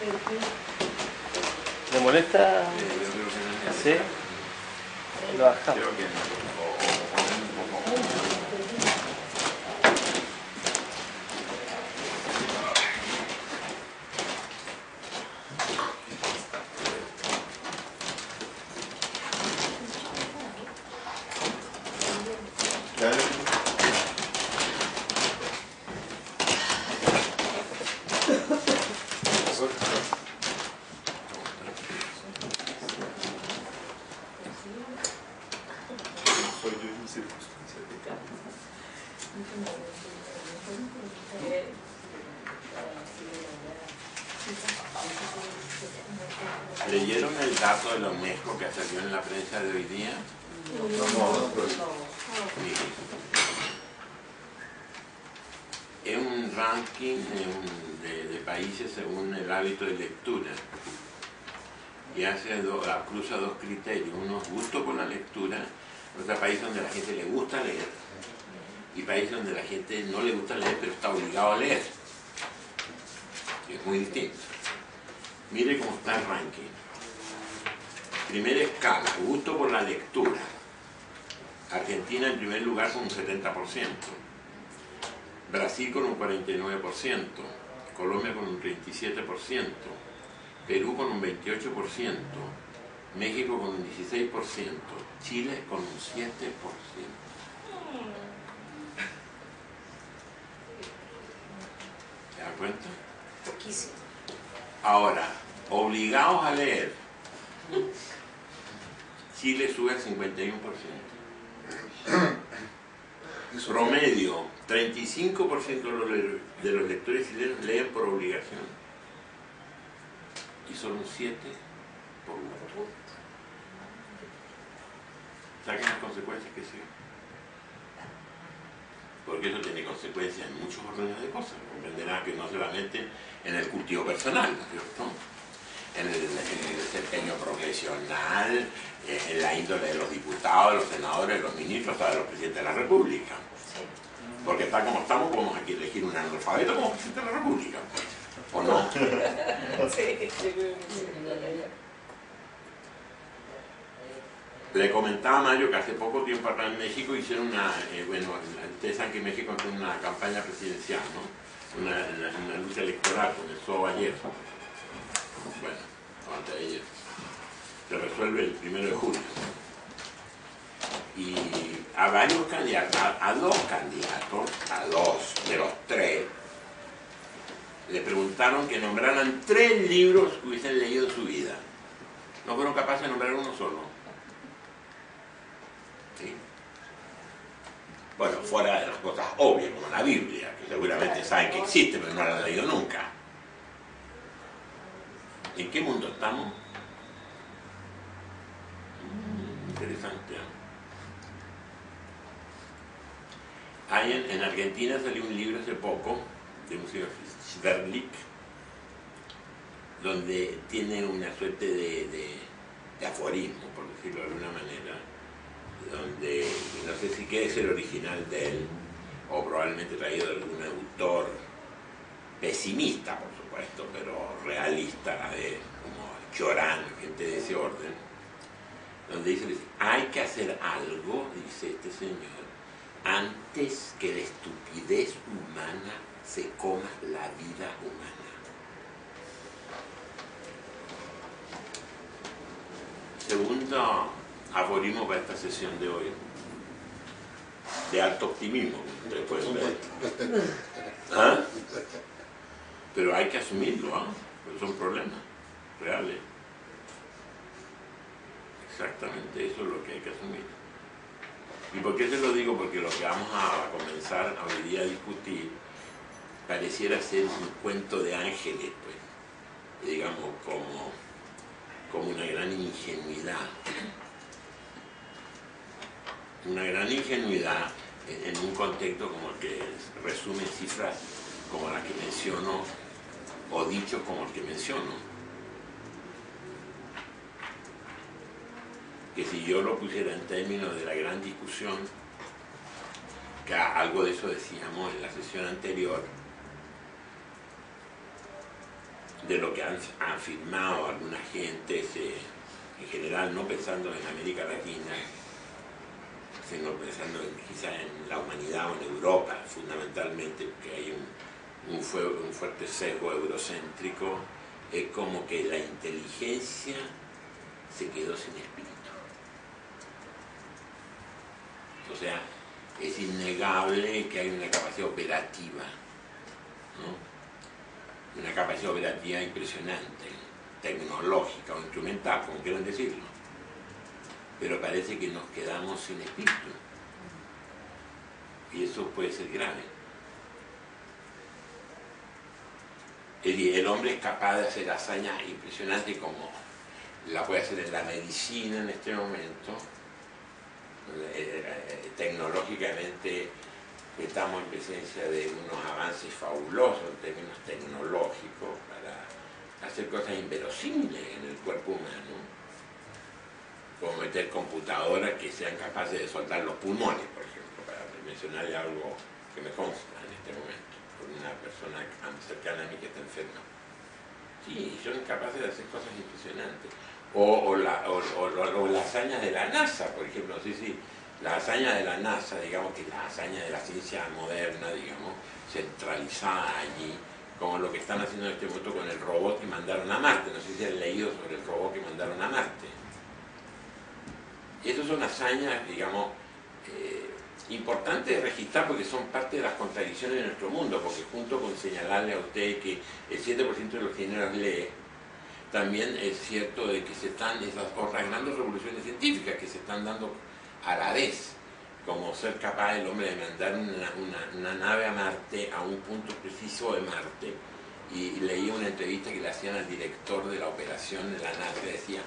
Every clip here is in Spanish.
¿Le molesta? Yo creo que no es ¿Sí? necesario. Lo bajamos. Creo que no. O poner un poco. ¿Leyeron el dato de la UNESCO que salió en la prensa de hoy día? Miren, es un ranking de países según el hábito de lectura y cruza dos criterios. Uno es gusto por la lectura, otro país donde a la gente le gusta leer y países donde la gente no le gusta leer pero está obligado a leer. Es muy distinto. Mire cómo está el ranking. Primera escala, gusto por la lectura. Argentina en primer lugar con un 70%. Brasil con un 49%. Colombia con un 37%. Perú con un 28%. México con un 16%. Chile con un 7%. ¿Se dan cuenta? Poquísimo. Ahora, obligados a leer, Chile sube al 51%. Promedio, 35% de los lectores chilenos leen por obligación. Y solo un 7% por gusto. Saquen las consecuencias que siguen. Porque eso tiene consecuencias en muchos órdenes de cosas. Comprenderán que no solamente en el cultivo personal, ¿no es cierto? En el desempeño profesional, en la índole de los diputados, de los senadores, de los ministros, hasta de los presidentes de la República. Porque tal como estamos, podemos aquí elegir un analfabeto como presidente de la República. ¿O no? Le comentaba a Mario que hace poco tiempo acá en México hicieron ustedes saben que México tiene una campaña presidencial, ¿no? Una lucha electoral, comenzó ayer. Bueno, antes de ayer. Se resuelve el 1 de julio. Y a varios candidatos, a dos de los tres, le preguntaron que nombraran 3 libros que hubiesen leído en su vida. No fueron capaces de nombrar uno solo. ¿Sí? Bueno, fuera de las cosas obvias, como la Biblia, que seguramente saben que existe, pero no la han leído nunca. ¿En qué mundo estamos? Interesante. En Argentina salió un libro hace poco de un señor Sverlik, donde tiene una suerte de aforismo, por decirlo de alguna manera, donde no sé si quiere ser original de él o probablemente traído de algún autor pesimista, por supuesto, pero realista, como Chorán, gente de ese orden, donde dice, hay que hacer algo, dice este señor, antes que la estupidez humana se coma la vida humana. Segundo aforismo para esta sesión de hoy, de alto optimismo, como ustedes pueden ver. ¿Ah? Pero hay que asumirlo, ¿ah? Pues son problemas reales. Exactamente, eso es lo que hay que asumir. ¿Y por qué se lo digo? Porque lo que vamos a comenzar hoy día a discutir pareciera ser un cuento de ángeles, pues, digamos, como una gran ingenuidad. Una gran ingenuidad en un contexto como el que resume cifras como las que menciono, o dichos como el que menciono. Que si yo lo pusiera en términos de la gran discusión, que algo de eso decíamos en la sesión anterior, de lo que han afirmado algunas gentes, en general no pensando en América Latina, sino pensando quizás en la humanidad o en Europa, fundamentalmente, porque hay un fuerte sesgo eurocéntrico, es como que la inteligencia se quedó sin espíritu. O sea, es innegable que hay una capacidad operativa, ¿no? Una capacidad operativa impresionante, tecnológica o instrumental, como quieran decirlo. Pero parece que nos quedamos sin espíritu. Y eso puede ser grave. Es decir, el hombre es capaz de hacer hazañas impresionantes como la puede hacer en la medicina en este momento. Tecnológicamente estamos en presencia de unos avances fabulosos en términos tecnológicos para hacer cosas inverosímiles en el cuerpo humano, como meter computadoras que sean capaces de soltar los pulmones, por ejemplo, para mencionarle algo que me consta en este momento, por una persona cercana a mí que está enferma. Sí, son capaces de hacer cosas impresionantes. O las hazañas de la NASA, por ejemplo, sí, la hazaña de la NASA, digamos que la hazaña de la ciencia moderna, digamos, centralizada allí, como lo que están haciendo en este momento con el robot que mandaron a Marte. No sé si han leído sobre el robot que mandaron a Marte. Y estas son hazañas, digamos, importantes de registrar porque son parte de las contradicciones de nuestro mundo, porque junto con señalarle a usted que el 7% de los ingenieros lee, también es cierto de que se están esas otras grandes revoluciones científicas que se están dando a la vez, como ser capaz el hombre de mandar una nave a Marte, a un punto preciso de Marte. Y leí una entrevista que le hacían al director de la operación de la nave, que decía: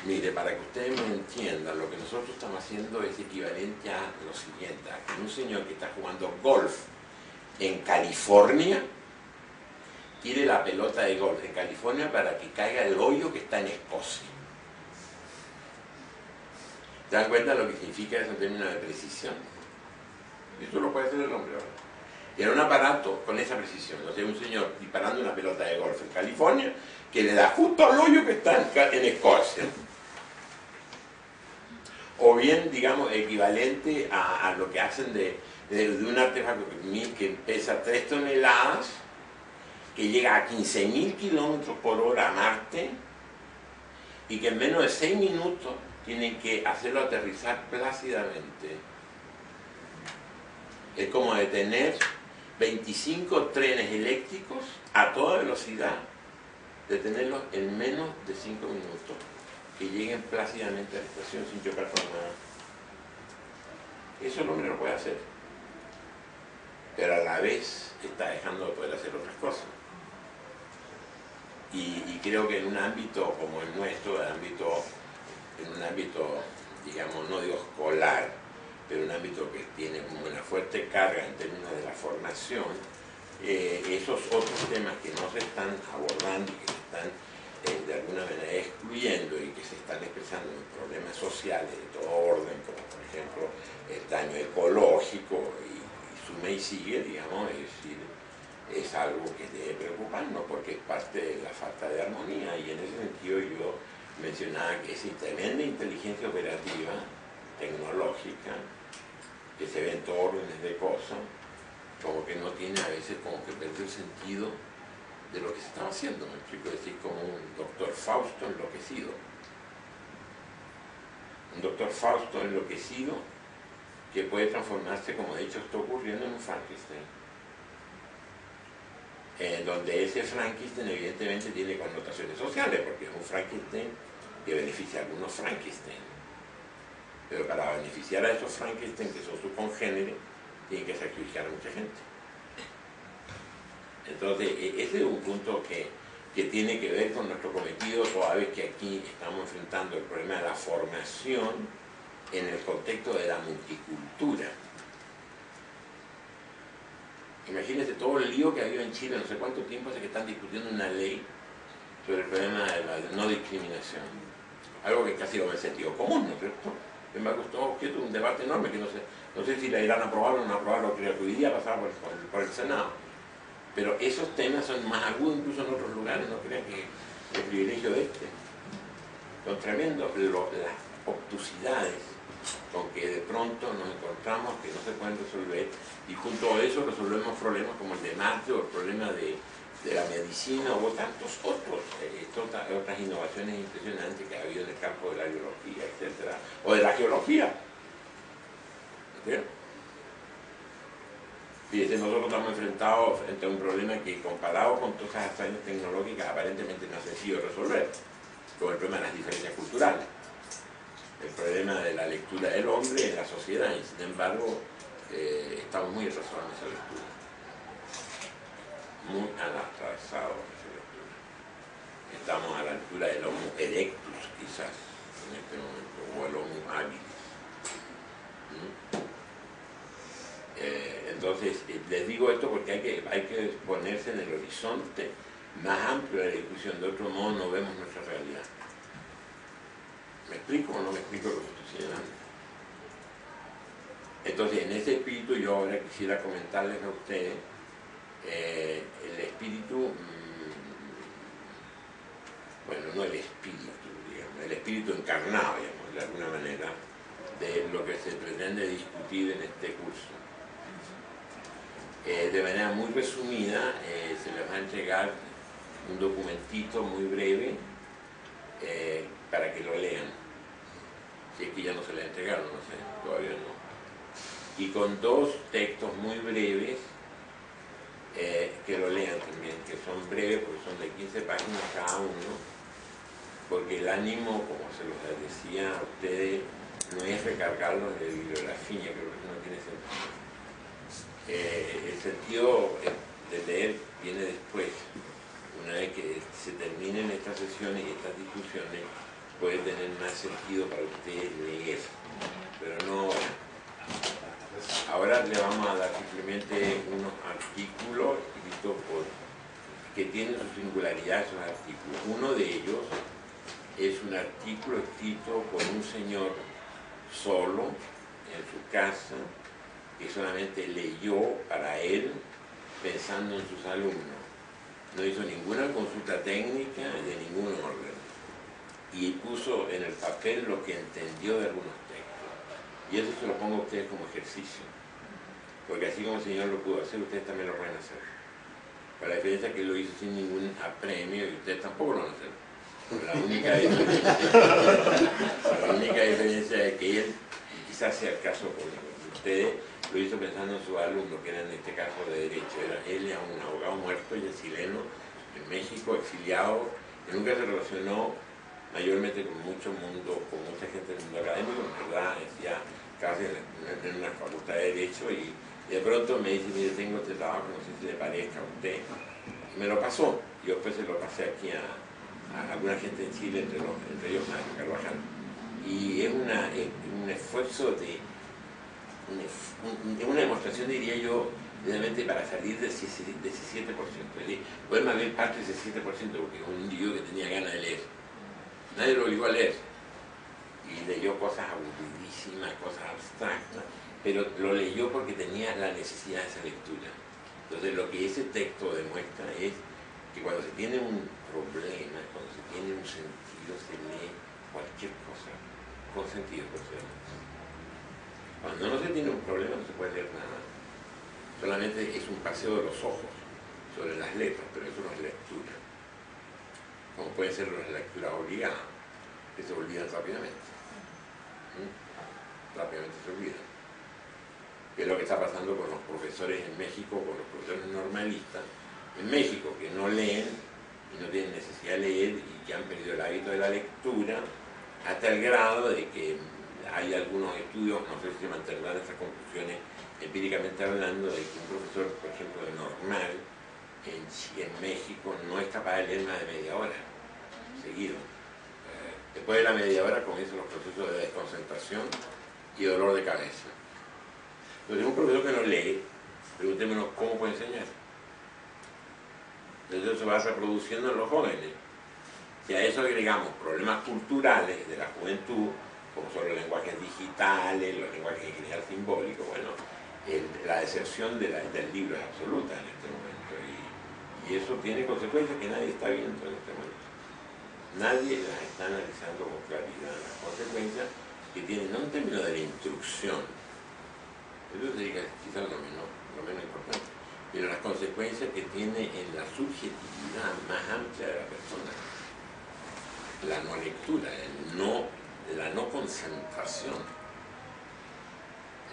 mire, para que ustedes me entiendan, lo que nosotros estamos haciendo es equivalente a lo siguiente: a que un señor que está jugando golf en California tire la pelota de golf en California para que caiga el hoyo que está en Escocia. ¿Se dan cuenta de lo que significa eso en términos de precisión? Eso lo puede hacer el hombre ahora. Y era un aparato con esa precisión. O sea, un señor disparando una pelota de golf en California que le da justo al hoyo que está en Escocia. O bien, digamos, equivalente a lo que hacen de un artefacto que pesa 3 toneladas, que llega a 15.000 kilómetros por hora a Marte y que en menos de 6 minutos tienen que hacerlo aterrizar plácidamente. Es como detener 25 trenes eléctricos a toda velocidad, detenerlos en menos de 5 minutos, que lleguen plácidamente a la estación sin chocar con nada. Eso el hombre no puede hacer, pero a la vez está dejando de poder hacer otras cosas. Y creo que en un ámbito como el nuestro, en un ámbito, digamos, no digo escolar, pero un ámbito que tiene una fuerte carga en términos de la formación, esos otros temas que no se están abordando y que se están de alguna manera excluyendo y que se están expresando en problemas sociales de todo orden, como por ejemplo el daño ecológico y suma y sigue, digamos, es decir, es algo que debe preocuparnos porque es parte de la falta de armonía, y en ese sentido yo mencionaba que esa tremenda inteligencia operativa, tecnológica, que se ve en todos órdenes de cosas, como que no tiene a veces como que perder el sentido de lo que se estaba haciendo. Me explico, decir, como un doctor Fausto enloquecido. Un doctor Fausto enloquecido que puede transformarse, como de hecho está ocurriendo, en un Frankenstein. Donde ese Frankenstein evidentemente tiene connotaciones sociales, porque es un Frankenstein que beneficia a algunos Frankenstein. Pero para beneficiar a esos Frankenstein, que son sus congéneres, tienen que sacrificar a mucha gente. Entonces, ese es un punto que tiene que ver con nuestro cometido, toda vez que aquí estamos enfrentando el problema de la formación en el contexto de la multicultura. Imagínense todo el lío que ha habido en Chile, no sé cuánto tiempo hace que están discutiendo una ley sobre el problema de la no discriminación. Algo que casi lo ve en sentido común, ¿no es cierto? Me gustó objeto de un debate enorme que no sé si la irán a aprobar o no aprobar, lo que hoy día pasaba por el Senado. Pero esos temas son más agudos incluso en otros lugares, no crean que el privilegio de este. Son tremendos las obtusidades con que de pronto nos encontramos que no se pueden resolver, y junto a eso resolvemos problemas como el de Marte o el problema de la medicina o tantos otros, otras innovaciones impresionantes que ha habido en el campo de la biología, etcétera, o de la geología. ¿Sí? Fíjense, nosotros estamos enfrentados frente a un problema que, comparado con todas esas hazañas tecnológicas, aparentemente no es sencillo de resolver, como el problema de las diferencias culturales, el problema de la lectura del hombre en la sociedad, y sin embargo estamos muy atrasados en esa lectura, muy atrasados en esa lectura. Estamos a la altura del Homo erectus, quizás, en este momento, o el Homo habilis. Entonces, les digo esto porque hay que ponerse en el horizonte más amplio de la discusión, de otro modo no vemos nuestra realidad. ¿Me explico o no me explico lo que estoy señalando? Entonces, en ese espíritu yo ahora quisiera comentarles a ustedes el espíritu, bueno, no el espíritu, digamos, el espíritu encarnado, digamos, de alguna manera, de lo que se pretende discutir en este curso. De manera muy resumida, se les va a entregar un documentito muy breve para que lo lean. Si es que ya no se les entregaron, no sé, todavía no. Y con dos textos muy breves que lo lean también, que son breves porque son de 15 páginas cada uno, porque el ánimo, como se los decía a ustedes, no es recargarlos de bibliografía, creo que eso no tiene sentido. El sentido de leer viene después. Una vez que se terminen estas sesiones y estas discusiones, puede tener más sentido para ustedes leer, pero no ahora. Ahora le vamos a dar simplemente unos artículos escritos que tienen su singularidad, esos artículos. Uno de ellos es un artículo escrito por un señor solo en su casa, que solamente leyó para él pensando en sus alumnos. No hizo ninguna consulta técnica de ningún orden. Y puso en el papel lo que entendió de algunos textos. Y eso se lo pongo a ustedes como ejercicio. Porque así como el Señor lo pudo hacer, ustedes también lo van a hacer. Para la diferencia que él lo hizo sin ningún apremio y ustedes tampoco lo van a hacer. La única diferencia es que él, quizás sea el caso con ustedes, lo hizo pensando en sus alumnos, que eran en este caso de derecho. Él era un abogado muerto, y es chileno, en México, exiliado, que nunca se relacionó mayormente con mucho mundo, con mucha gente del mundo académico, en verdad, decía casi en una facultad de derecho, y de pronto me dice, mire, tengo este trabajo, no sé si le parezca a usted, y me lo pasó. Yo después se lo pasé aquí a alguna gente en Chile, entre ellos a Carvajal. Y es un esfuerzo de una demostración, diría yo, realmente para salir de ese 7%. Poder más bien parte de ese 7%, porque es un individuo que tenía ganas de leer. Nadie lo obligó a leer. Y leyó cosas aburridísimas, cosas abstractas, pero lo leyó porque tenía la necesidad de esa lectura. Entonces, lo que ese texto demuestra es que cuando se tiene un problema, cuando se tiene un sentido, se lee cualquier cosa con sentido. Cuando no se tiene un problema, no se puede leer nada. Solamente es un paseo de los ojos sobre las letras, pero eso no es lectura. Como pueden ser las lecturas obligadas, que se olvidan rápidamente. Rápidamente se olvidan. Que es lo que está pasando con los profesores en México, con los profesores normalistas en México, que no leen y no tienen necesidad de leer y que han perdido el hábito de la lectura, hasta el grado de que hay algunos estudios, no sé si se mantendrán estas conclusiones empíricamente hablando, de que un profesor, por ejemplo, de normal en México no es capaz de leer más de media hora seguido. Después de la media hora comienzan los procesos de desconcentración y dolor de cabeza. Entonces, un profesor que no lee, preguntémonos cómo puede enseñar. Entonces eso se va reproduciendo en los jóvenes. Si a eso agregamos problemas culturales de la juventud, como son los lenguajes digitales, los lenguajes en general simbólicos, bueno, la deserción del libro es absoluta en este momento. Y eso tiene consecuencias que nadie está viendo en este momento. Nadie las está analizando con claridad, las consecuencias que tienen, no en términos de la instrucción, eso sería quizás lo menos importante, pero las consecuencias que tiene en la subjetividad más amplia de la persona. La no lectura, la no concentración.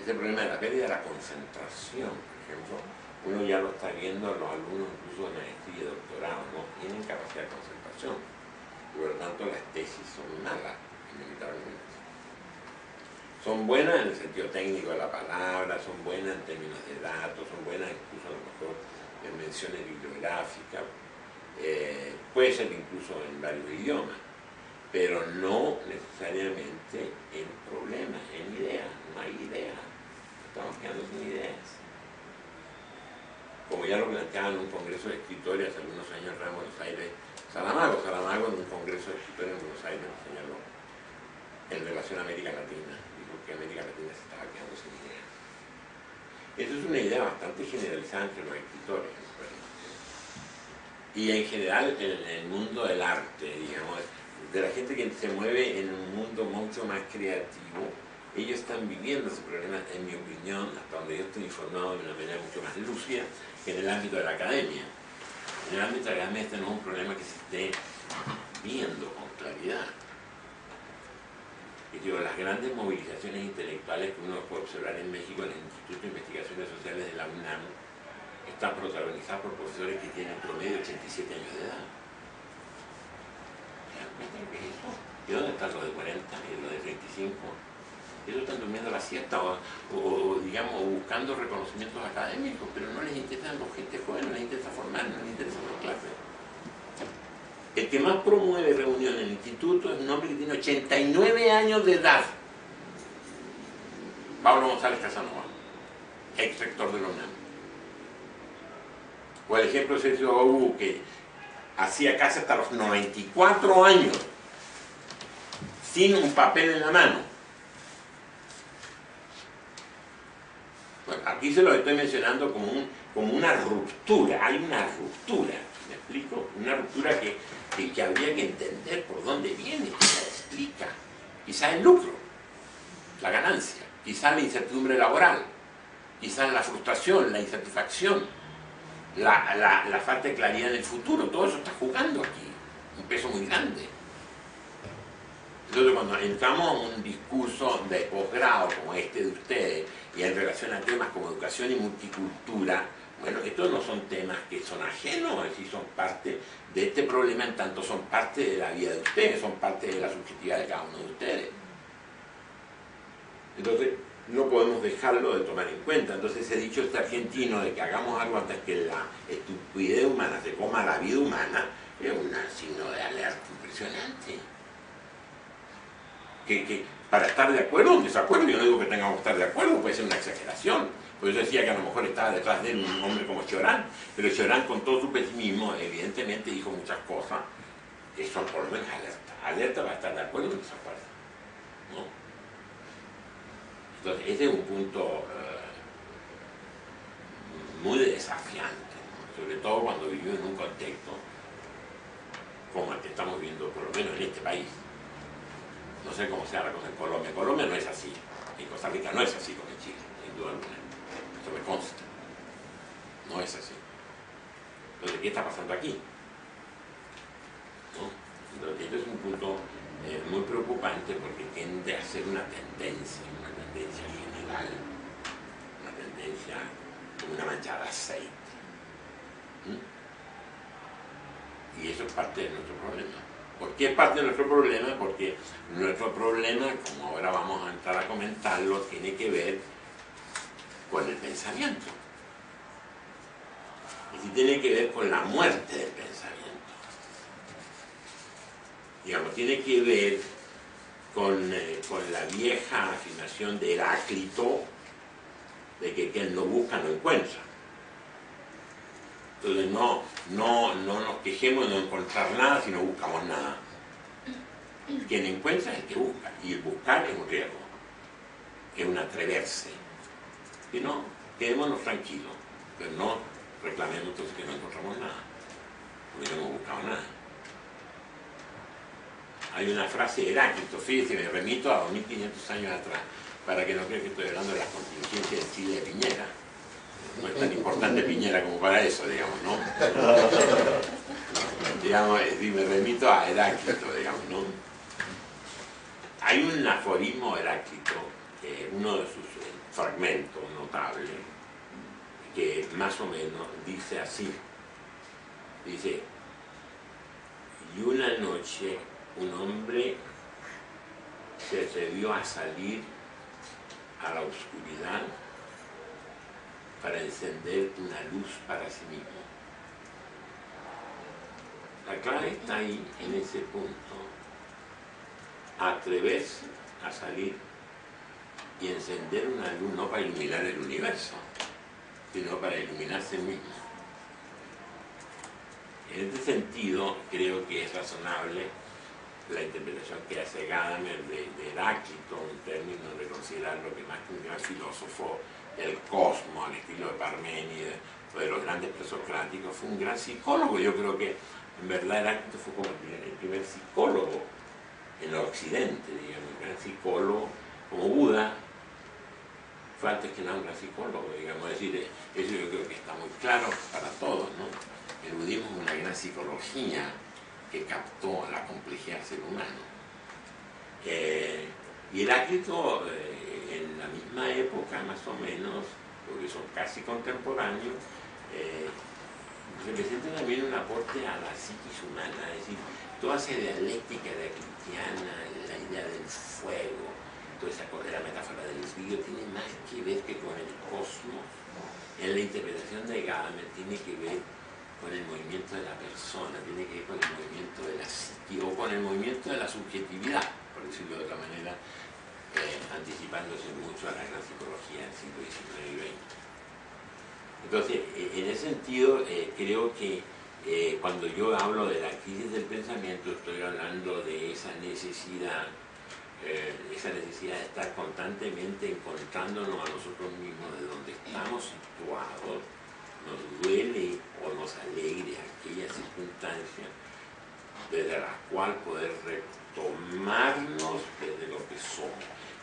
Ese problema de la pérdida de la concentración, por ejemplo, uno ya lo está viendo a los alumnos incluso de maestría y doctorado, no tienen capacidad de concentración. Y por lo tanto las tesis son malas, inevitablemente. Son buenas en el sentido técnico de la palabra, son buenas en términos de datos, son buenas incluso a lo mejor en menciones bibliográficas, puede ser incluso en varios idiomas, pero no necesariamente en problemas, en ideas, no hay ideas, estamos quedando sin ideas. Como ya lo planteaba en un congreso de escritores hace algunos años en Buenos Aires, Saramago en un congreso de escritores en Buenos Aires señaló en relación a América Latina, dijo que América Latina se estaba quedando sin ideas. Esa es una idea bastante generalizada entre los escritores, y en general en el mundo del arte, digamos, de la gente que se mueve en un mundo mucho más creativo. Ellos están viviendo ese problema, en mi opinión, hasta donde yo estoy informado de una manera mucho más lúcida, que en el ámbito de la academia. En el ámbito de la academia este no es un problema que se esté viendo con claridad. Y digo, las grandes movilizaciones intelectuales que uno puede observar en México, en el Instituto de Investigaciones Sociales de la UNAM, están protagonizadas por profesores que tienen promedio de 87 años de edad. ¿Qué es eso? ¿Y dónde están los de 40 y los de 35? Ellos están durmiendo la siesta o digamos, buscando reconocimientos académicos, pero no les interesa a la gente joven, no les interesa formar, no les interesa la clase. El que más promueve reuniones en el instituto es un hombre que tiene 89 años de edad. Pablo González Casanova, ex rector de la UNAM. O el ejemplo de Sergio Agu, que hacía casi hasta los 94 años, sin un papel en la mano. Bueno, aquí se lo estoy mencionando como una ruptura, hay una ruptura, ¿me explico? Una ruptura que habría que entender por dónde viene, qué la explica. Quizá el lucro, la ganancia, quizá la incertidumbre laboral, quizá la frustración, la insatisfacción, la falta de claridad en el futuro, todo eso está jugando aquí, un peso muy grande. Entonces cuando entramos a un discurso de posgrado como este de ustedes y en relación a temas como educación y multicultura, bueno, estos no son temas que son ajenos, es decir, son parte de este problema en tanto son parte de la vida de ustedes, son parte de la subjetividad de cada uno de ustedes. Entonces, no podemos dejarlo de tomar en cuenta. Entonces, ese dicho este argentino de que hagamos algo antes que la estupidez humana se coma la vida humana, es un signo de alerta impresionante. Que para estar de acuerdo o en desacuerdo, yo no digo que tengamos que estar de acuerdo, puede ser una exageración. Por eso decía que a lo mejor estaba detrás de él un hombre como Cioran, pero Cioran con todo su pesimismo evidentemente dijo muchas cosas que son por lo menos alerta para estar de acuerdo o en desacuerdo, ¿no? Entonces ese es un punto muy desafiante, ¿no? Sobre todo cuando vivimos en un contexto como el que estamos viendo, por lo menos en este país. No sé cómo sea la cosa en Colombia. Colombia no es así, en Costa Rica no es así como en Chile, sin duda alguna. Eso me consta. No es así. Entonces, ¿qué está pasando aquí? ¿No? Entonces, este es un punto muy preocupante porque tiende a ser una tendencia general, una tendencia como una mancha de aceite. Y eso es parte de nuestro problema. ¿Por qué es parte de nuestro problema? Porque nuestro problema, como ahora vamos a entrar a comentarlo, tiene que ver con el pensamiento. Y tiene que ver con la muerte del pensamiento. Digamos, tiene que ver con la vieja afirmación de Heráclito de que quien no busca no encuentra. Entonces no nos quejemos de no encontrar nada si no buscamos nada. Quien encuentra es el que busca, y el buscar es un riesgo, es un atreverse. Y no, quedémonos tranquilos, pero no reclamemos entonces que no encontramos nada. porque yo no buscaba nada. Hay una frase de Heráclito, fíjese, me remito a 2500 años atrás, para que no crean que estoy hablando de las contingencias de Chile de Piñera. No es tan importante Piñera como para eso, digamos, ¿no? Digamos, me remito a Heráclito, digamos, ¿no? Hay un aforismo de Heráclito, uno de sus fragmentos notables, que más o menos dice así. Dice, y una noche un hombre se atrevió a salir a la oscuridad para encender una luz para sí mismo. La clave está ahí, en ese punto. Atreverse a salir y encender una luz, no para iluminar el universo, sino para iluminarse mismo. En este sentido, creo que es razonable la interpretación que hace Gadamer de Heráclito, un término de considerarlo que más que un gran filósofo del cosmos, al estilo de Parménides o de los grandes presocráticos, fue un gran psicólogo. Yo creo que en verdad Heráclito fue como el primer psicólogo en el occidente, digamos, un gran psicólogo, como Buda fue antes que nada un gran psicólogo, digamos. Es decir, eso yo creo que está muy claro para todos, ¿no? El budismo es una gran psicología que captó la complejidad del ser humano. Y Heráclito, en la misma época más o menos, porque son casi contemporáneos, representa también un aporte a la psiquis humana, es decir, toda esa dialéctica heráclitiana, la idea del fuego, toda esa cosa de la metáfora del vidrio, tiene más que ver que con el cosmos. En la interpretación de Gadamer tiene que ver con el movimiento de la persona, tiene que ver con el movimiento de la psique o con el movimiento de la subjetividad, por decirlo de otra manera, anticipándose mucho a la gran psicología del siglo XIX y XX. Entonces, en ese sentido, creo que cuando yo hablo de la crisis del pensamiento, estoy hablando de esa necesidad de estar constantemente encontrándonos a nosotros mismos de donde estamos situados, nos duele o nos alegre aquella circunstancia desde la cual poder retomarnos desde lo que somos.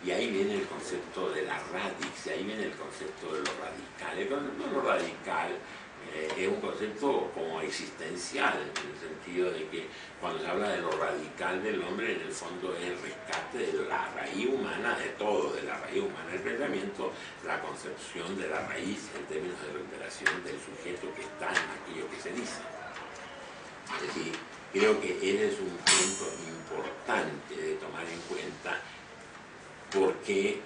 Y ahí viene el concepto de la radix, ahí viene el concepto de lo radical. El concepto de lo radical es un concepto como existencial, en el sentido de que cuando se habla de lo radical del hombre, en el fondo es el rescate de la raíz humana de todo, de la raíz humana del pensamiento, la concepción de la raíz en términos de recuperación del sujeto que está en aquello que se dice. Es decir, creo que ese es un punto importante de tomar en cuenta, porque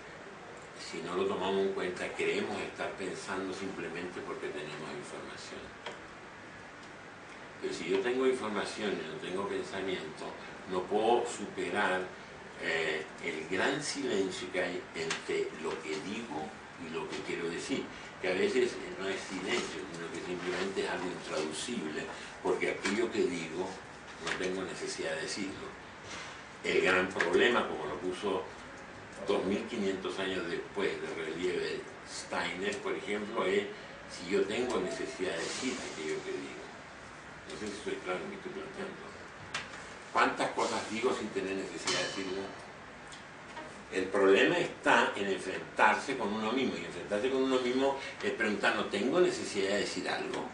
si no lo tomamos en cuenta, creemos estar pensando simplemente porque tenemos información. Pero si yo tengo información y no tengo pensamiento, no puedo superar el gran silencio que hay entre lo que digo y lo que quiero decir, que a veces no es silencio, sino que simplemente es algo intraducible, porque aquello que digo no tengo necesidad de decirlo. El gran problema, como lo puso 2500 años después de relieve Steiner, por ejemplo, es si yo tengo necesidad de decir aquello que digo. No sé si estoy claro en lo que estoy planteando. ¿Cuántas cosas digo sin tener necesidad de decirlo? El problema está en enfrentarse con uno mismo, y enfrentarse con uno mismo es preguntarnos, ¿tengo necesidad de decir algo?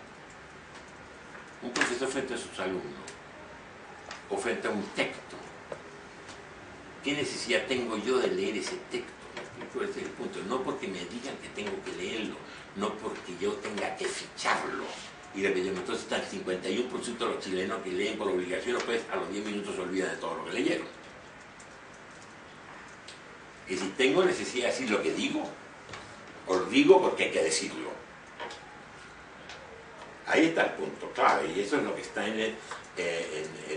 Un profesor frente a sus alumnos, o frente a un texto. ¿Qué necesidad tengo yo de leer ese texto? Ese es el punto. No porque me digan que tengo que leerlo, no porque yo tenga que ficharlo. Y entonces está el 51% de los chilenos que leen por obligación, pues a los 10 minutos se olvidan de todo lo que leyeron. Y si tengo necesidad de decir lo que digo, os digo porque hay que decirlo. Ahí está el punto clave, y eso es lo que está en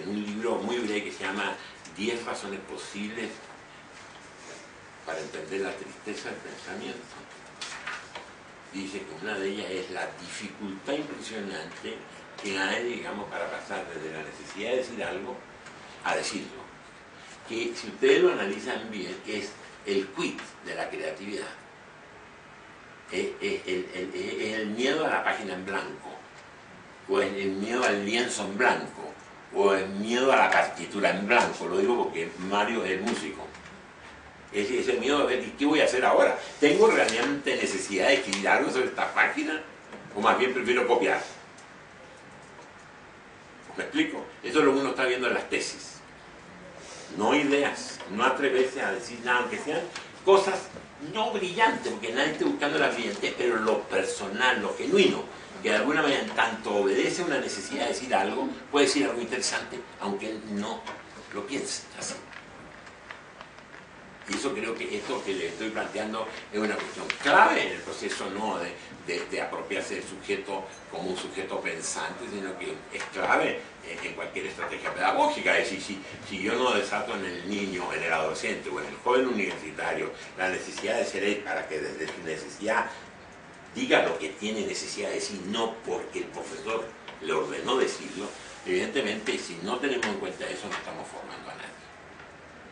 un libro muy breve que se llama 10 razones posibles para entender la tristeza del pensamiento. Dice que una de ellas es la dificultad impresionante que hay, digamos, para pasar desde la necesidad de decir algo a decirlo. Que si ustedes lo analizan bien, es el quid de la creatividad. Es el miedo a la página en blanco. o es el miedo al lienzo en blanco, o el miedo a la partitura en blanco. Lo digo porque Mario es el músico. Ese miedo de ver, ¿qué voy a hacer ahora? ¿Tengo realmente necesidad de escribir algo sobre esta página? ¿O más bien prefiero copiar? ¿Me explico? Eso es lo que uno está viendo en las tesis. No ideas, no atreverse a decir nada, aunque sean cosas no brillantes, porque nadie está buscando la brillantez, pero lo personal, lo genuino, que de alguna manera, en tanto obedece a una necesidad de decir algo, puede decir algo interesante, aunque él no lo piense así. Y eso creo que esto que le estoy planteando es una cuestión clave en el proceso, no de apropiarse del sujeto como un sujeto pensante, sino que es clave en cualquier estrategia pedagógica. Es decir, si yo no desato en el niño, en el adolescente o en el joven universitario la necesidad de ser él para que desde su necesidad diga lo que tiene necesidad de decir, no porque el profesor le ordenó decirlo, evidentemente si no tenemos en cuenta eso no estamos formando a nadie.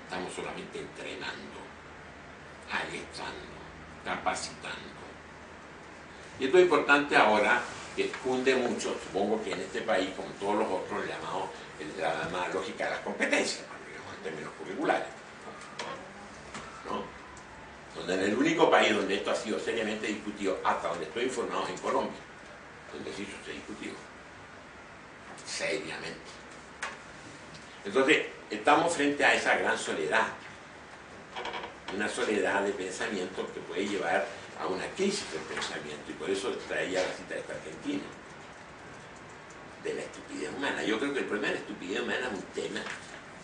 Estamos solamente entrenando, adiestrando, capacitando. Y esto es importante ahora, que cunde mucho, supongo que en este país, como en todos los otros, la llamada lógica de las competencias, digamos, en términos curriculares. ¿No? Donde en el único país donde esto ha sido seriamente discutido, hasta donde estoy informado, es en Colombia, donde sí se ha discutido. Seriamente. Entonces, estamos frente a esa gran soledad, una soledad de pensamiento que puede llevar a una crisis del pensamiento, y por eso traía la cita de este argentino, de la estupidez humana. Yo creo que el problema de la estupidez humana es un tema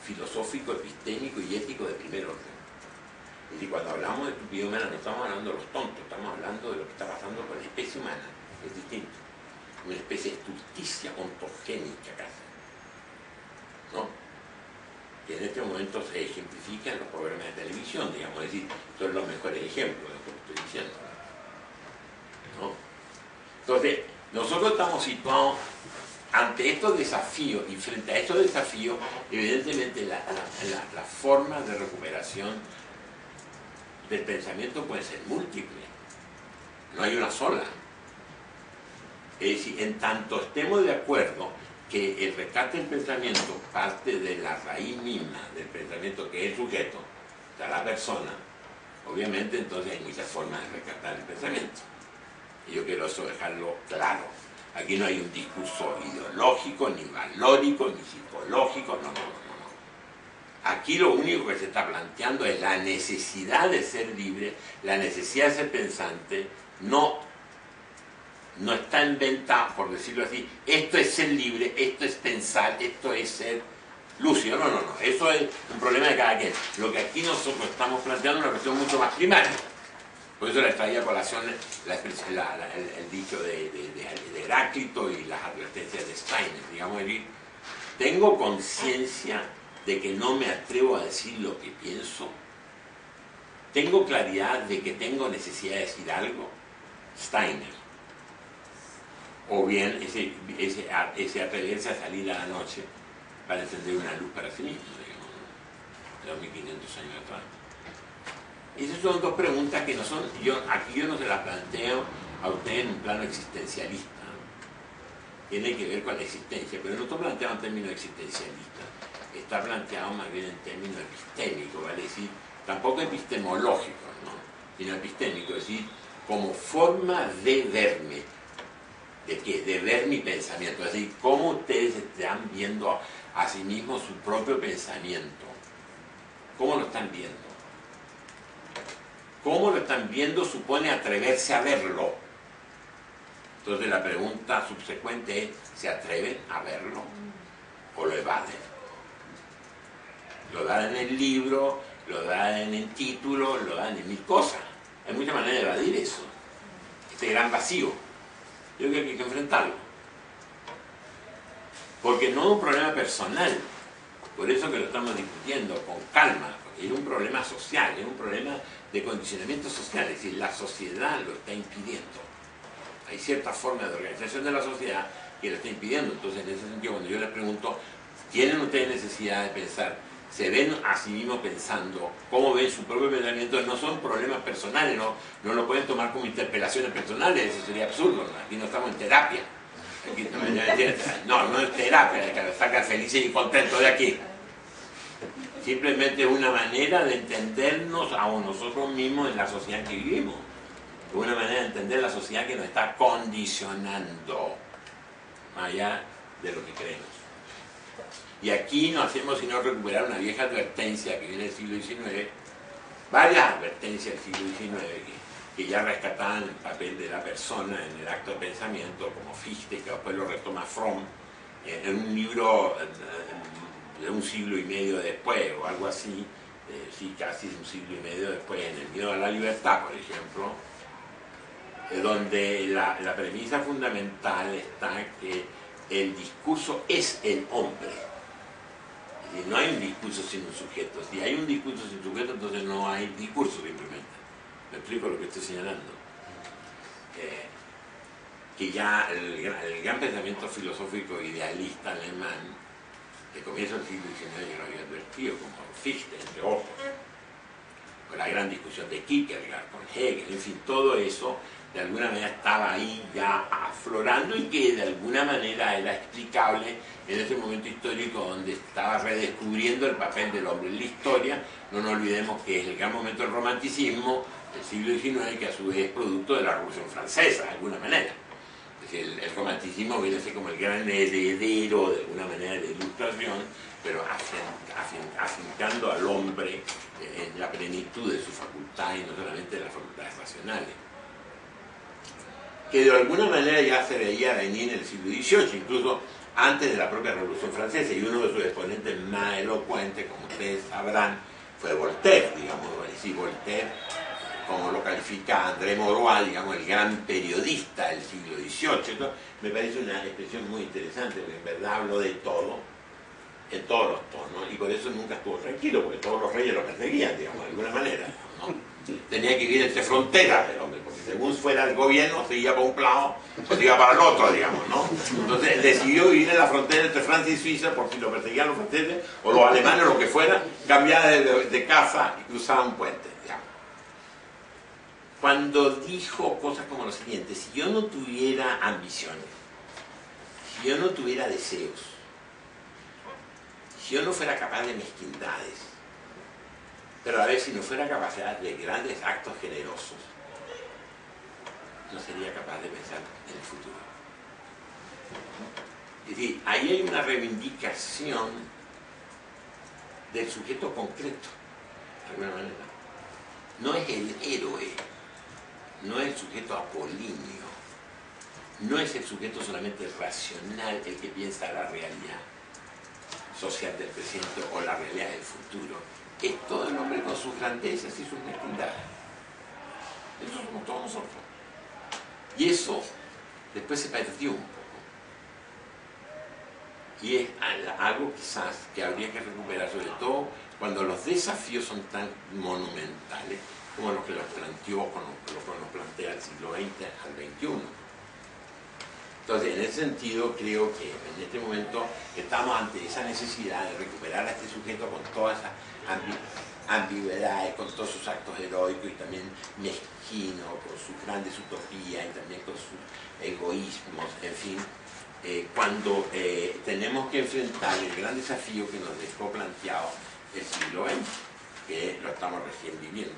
filosófico, epistémico y ético de primer orden. Es decir, cuando hablamos de estupidez humana no estamos hablando de los tontos, estamos hablando de lo que está pasando con la especie humana, es distinto. Una especie de estulticia ontogénica casi, ¿no? Que en este momento se ejemplifica en los programas de televisión, digamos, es decir, son los mejores ejemplos de lo que estoy diciendo, ¿no? Entonces, nosotros estamos situados ante estos desafíos, y frente a estos desafíos, evidentemente la forma de recuperación del pensamiento puede ser múltiple, no hay una sola. Es decir, en tanto estemos de acuerdo que el rescate del pensamiento parte de la raíz misma del pensamiento, que es el sujeto, o sea, la persona, obviamente entonces hay muchas formas de rescatar el pensamiento. Y yo quiero eso dejarlo claro. Aquí no hay un discurso ideológico, ni valórico, ni psicológico, no. Aquí lo único que se está planteando es la necesidad de ser libre, la necesidad de ser pensante, no está en venta, por decirlo así, esto es ser libre, esto es pensar, esto es ser lúcido. No, eso es un problema de cada quien. Lo que aquí nosotros estamos planteando es una cuestión mucho más primaria. Por eso les traía a colación el dicho de Heráclito y las advertencias de Steiner. Digamos, tengo conciencia de que no me atrevo a decir lo que pienso. Tengo claridad de que tengo necesidad de decir algo. Steiner. O bien ese atreverse a salir a la noche para encender una luz para sí mismo, digamos, de 2500 años atrás. Esas son dos preguntas que no son, aquí yo no se las planteo a usted en un plano existencialista. Tiene que ver con la existencia, pero no está planteado en términos existencialistas, está planteado más bien en términos epistémicos, vale decir, tampoco epistemológicos, ¿no? Sino epistémicos, es decir, como forma de verme. ¿De qué? De ver mi pensamiento, es decir, cómo ustedes están viendo a sí mismos su propio pensamiento. ¿Cómo lo están viendo? ¿Cómo lo están viendo supone atreverse a verlo? Entonces la pregunta subsecuente es, ¿se atreven a verlo o lo evaden? Lo dan en el libro, lo dan en el título, lo dan en mil cosas. Hay muchas maneras de evadir eso, este gran vacío. Yo creo que hay que enfrentarlo. Porque no es un problema personal, por eso que lo estamos discutiendo con calma, porque es un problema social, es un problema de condicionamiento social, es decir, la sociedad lo está impidiendo. Hay cierta forma de organización de la sociedad que lo está impidiendo. Entonces, en ese sentido, cuando yo les pregunto, ¿tienen ustedes necesidad de pensar? ¿Se ven a sí mismos pensando? ¿Cómo ven su propio pensamiento? No son problemas personales, no lo pueden tomar como interpelaciones personales, eso sería absurdo, ¿no? Aquí no estamos en terapia, No, no es terapia, que saca felices y contentos de aquí. Simplemente es una manera de entendernos a nosotros mismos en la sociedad en que vivimos. Es una manera de entender la sociedad que nos está condicionando, más allá de lo que creemos. Y aquí no hacemos sino recuperar una vieja advertencia que viene del siglo XIX, varias advertencias del siglo XIX que ya rescataban el papel de la persona en el acto de pensamiento, como Fichte, que después lo retoma Fromm, en un libro de un siglo y medio después, o algo así, sí, casi un siglo y medio después, en El miedo a la libertad, por ejemplo, donde la premisa fundamental está que el discurso es el hombre. Es decir, no hay un discurso sin un sujeto. Si hay un discurso sin sujeto, entonces no hay discurso simplemente. Me explico lo que estoy señalando. Que ya el gran pensamiento filosófico idealista alemán, que comienza el siglo XIX, yo lo había advertido, como Fichte, entre otros, con la gran discusión de Kierkegaard, con Hegel, en fin, todo eso de alguna manera estaba ahí ya aflorando y que de alguna manera era explicable en ese momento histórico donde estaba redescubriendo el papel del hombre en la historia. No nos olvidemos que es el gran momento del romanticismo del siglo XIX, que a su vez es producto de la Revolución Francesa, de alguna manera. Es decir, el romanticismo viene a ser como el gran heredero, de alguna manera, de la Ilustración, pero afincando al hombre en la plenitud de su facultad y no solamente de las facultades racionales. Que de alguna manera ya se veía venir en el siglo XVIII, incluso antes de la propia Revolución Francesa, y uno de sus exponentes más elocuentes, como ustedes sabrán, fue Voltaire, digamos. Es decir, Voltaire, como lo califica André Maurois, digamos, el gran periodista del siglo XVIII. Entonces, me parece una expresión muy interesante, porque en verdad habló de todo, en todos los tonos, y por eso nunca estuvo tranquilo, porque todos los reyes lo perseguían, digamos, de alguna manera, ¿no? Tenía que vivir entre fronteras el hombre, porque según fuera el gobierno, se iba para un lado o se iba para el otro, digamos, ¿no? Entonces decidió vivir en la frontera entre Francia y Suiza, por si lo perseguían los franceses o los alemanes o lo que fuera, cambiaba de casa y cruzaba un puente, digamos. Cuando dijo cosas como lo siguiente: si yo no tuviera ambiciones, si yo no tuviera deseos, si yo no fuera capaz de mezquindades, pero a ver, si no fuera capaz de grandes actos generosos, no sería capaz de pensar en el futuro. Es decir, ahí hay una reivindicación del sujeto concreto, de alguna manera. No es el héroe, no es el sujeto apolíneo, no es el sujeto solamente racional el que piensa la realidad social del presente o la realidad del futuro. Es todo el hombre con sus grandezas y sus mezquindades. Eso somos todos nosotros. Y eso después se perdió un poco. Y es algo quizás que habría que recuperar, sobre todo cuando los desafíos son tan monumentales como los que nos planteó, como los que nos plantea el siglo XX al XXI. Entonces, en ese sentido, creo que en este momento estamos ante esa necesidad de recuperar a este sujeto con todas esas ambigüedades, con todos sus actos heroicos y también mezquinos, con sus grandes utopías y también con sus egoísmos, en fin, cuando tenemos que enfrentar el gran desafío que nos dejó planteado el siglo XX, que lo estamos recién viviendo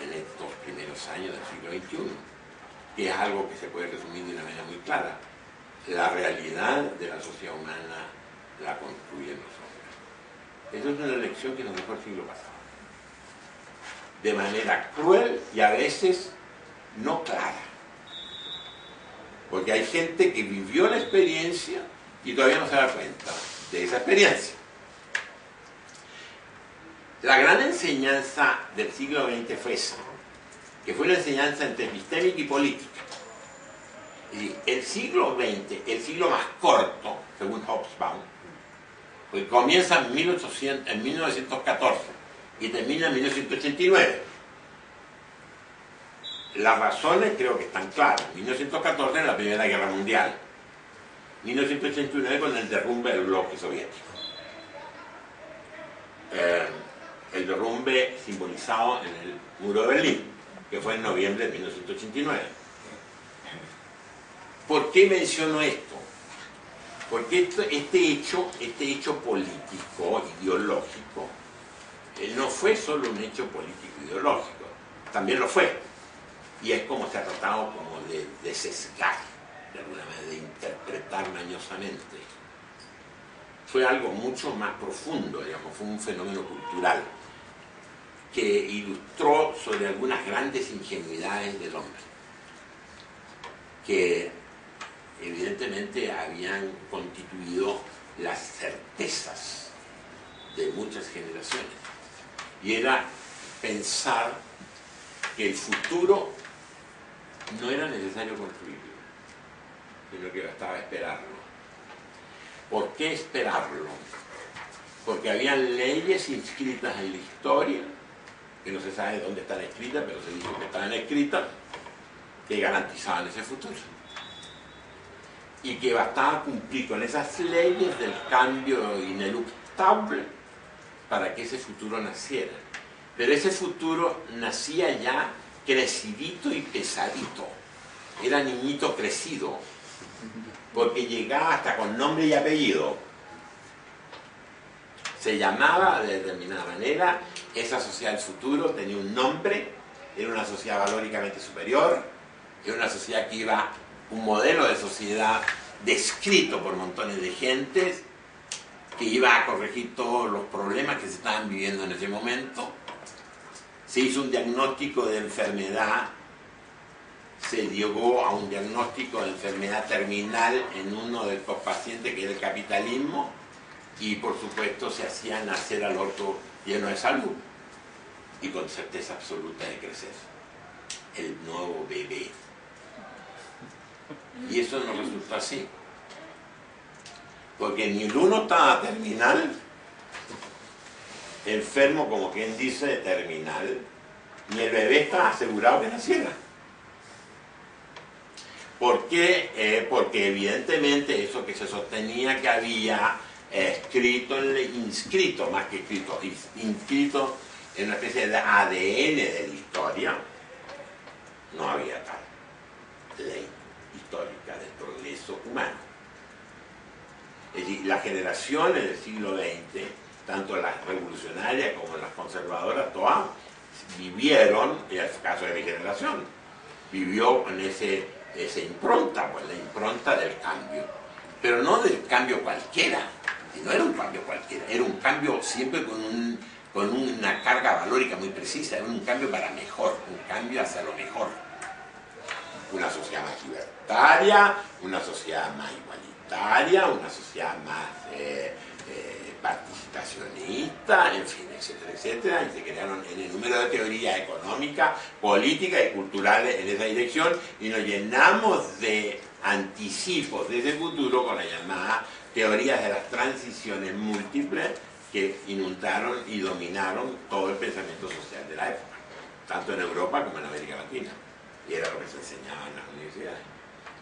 en estos primeros años del siglo XXI, que es algo que se puede resumir de una manera muy clara. La realidad de la sociedad humana la construyen los hombres. Esa es una lección que nos dejó el siglo pasado. De manera cruel y a veces no clara. Porque hay gente que vivió la experiencia y todavía no se da cuenta de esa experiencia. La gran enseñanza del siglo XX fue esa, que fue la enseñanza entre epistémica y política. Es decir, el siglo XX, el siglo más corto, según Hobsbawm, pues comienza en 1914 y termina en 1989. Las razones creo que están claras. 1914 en la Primera Guerra Mundial, 1989 con el derrumbe del bloque soviético. El derrumbe simbolizado en el muro de Berlín, que fue en noviembre de 1989. ¿Por qué menciono esto? Porque este hecho político, ideológico, no fue solo un hecho político ideológico, también lo fue. Y es como se ha tratado como de sesgar, de alguna manera, de interpretar mañosamente. Fue algo mucho más profundo, digamos, fue un fenómeno cultural que ilustró sobre algunas grandes ingenuidades del hombre, que evidentemente habían constituido las certezas de muchas generaciones. Y era pensar que el futuro no era necesario construirlo, sino que bastaba esperarlo. ¿Por qué esperarlo? Porque habían leyes inscritas en la historia, que no se sabe dónde están escritas, pero se dice que estaban escritas, que garantizaban ese futuro. Y que bastaba cumplir con esas leyes del cambio ineluctable para que ese futuro naciera. Pero ese futuro nacía ya crecidito y pesadito. Era niñito crecido, porque llegaba hasta con nombre y apellido. Se llamaba de determinada manera, esa sociedad del futuro tenía un nombre, era una sociedad valóricamente superior, era una sociedad que iba, un modelo de sociedad descrito por montones de gentes, que iba a corregir todos los problemas que se estaban viviendo en ese momento. Se hizo un diagnóstico de enfermedad, se llegó a un diagnóstico de enfermedad terminal en uno de estos pacientes que era el capitalismo, y por supuesto se hacía nacer al otro lleno de salud y con certeza absoluta de crecer, el nuevo bebé. Y eso no resultó así, porque ni el uno estaba terminal, enfermo como quien dice terminal, ni el bebé estaba asegurado que naciera. ¿Por qué? Porque evidentemente eso que se sostenía que había inscrito, más que escrito, inscrito en una especie de ADN de la historia, no había tal ley histórica del progreso humano. Es decir, las generaciones del siglo XX, tanto las revolucionarias como las conservadoras, todas vivieron, en el caso de mi generación, vivió en esa impronta, pues la impronta del cambio, pero no del cambio cualquiera, no era un cambio cualquiera, era un cambio siempre con una carga valórica muy precisa, era un cambio para mejor, un cambio hacia lo mejor. Una sociedad más libertaria, una sociedad más igualitaria, una sociedad más participacionista, en fin, etcétera, etcétera, y se crearon en el número de teorías económicas, políticas y culturales en esa dirección, y nos llenamos de anticipos de ese futuro con las llamadas teorías de las transiciones múltiples que inundaron y dominaron todo el pensamiento social de la época, tanto en Europa como en América Latina, y era lo que se enseñaba en las universidades.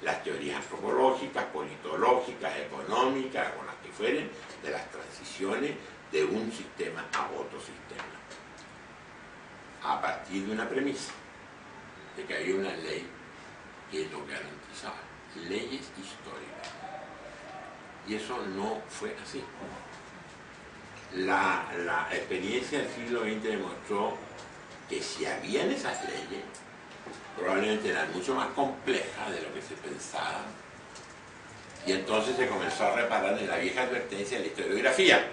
Las teorías antropológicas, politológicas, económicas, o las que fueren, de las transiciones de un sistema a otro sistema, a partir de una premisa, de que había una ley que lo garantizaba, leyes históricas. Y eso no fue así. La experiencia del siglo XX demostró que si habían esas leyes, probablemente eran mucho más complejas de lo que se pensaba, y entonces se comenzó a reparar en la vieja advertencia de la historiografía.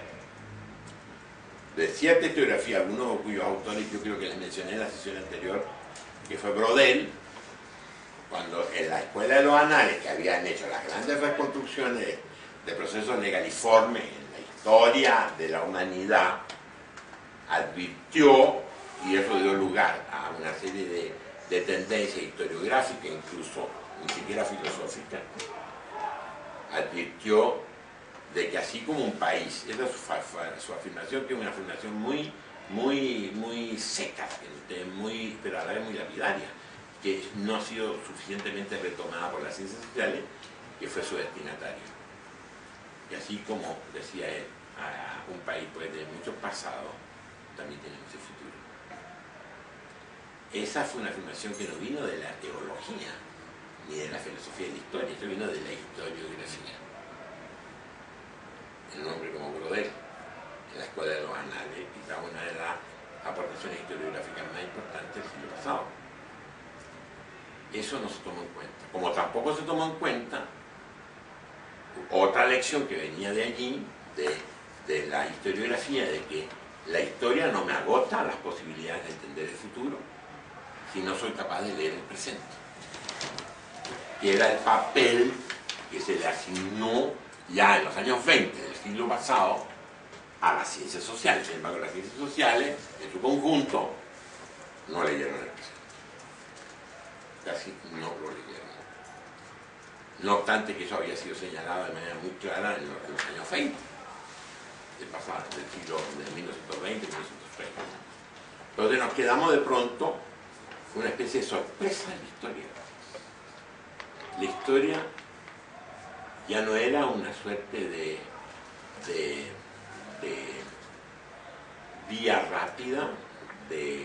De cierta historiografía, uno de cuyos autores yo creo que les mencioné en la sesión anterior, que fue Brodel, cuando en la Escuela de los Anales, que habían hecho las grandes reconstrucciones de procesos legaliformes en la historia de la humanidad, advirtió, y eso dio lugar a una serie de tendencias historiográficas, incluso ni siquiera filosóficas, advirtió de que así como un país, esa es su afirmación, que es una afirmación muy seca, pero a la vez muy lapidaria, que no ha sido suficientemente retomada por las ciencias sociales, que fue su destinatario. Y así como decía él, un país puede tener mucho pasado, también tiene mucho futuro. Esa fue una afirmación que no vino de la teología, ni de la filosofía de la historia, esto vino de la historiografía. El nombre como Brodel, en la Escuela de los Anales, quizá una de las aportaciones historiográficas más importantes del siglo pasado. Eso no se tomó en cuenta. Como tampoco se tomó en cuenta otra lección que venía de allí, de la historiografía, de que la historia no me agota las posibilidades de entender el futuro si no soy capaz de leer el presente. Que era el papel que se le asignó ya en los años 20 del siglo pasado a las ciencias sociales. Sin embargo, las ciencias sociales, en su conjunto, no leyeron el presente. Casi no lo leyeron. No obstante que eso había sido señalado de manera muy clara en los años 20 del pasado, del siglo de 1920 1930. Entonces nos quedamos de pronto con una especie de sorpresa en la historia. La historia ya no era una suerte de vía rápida, de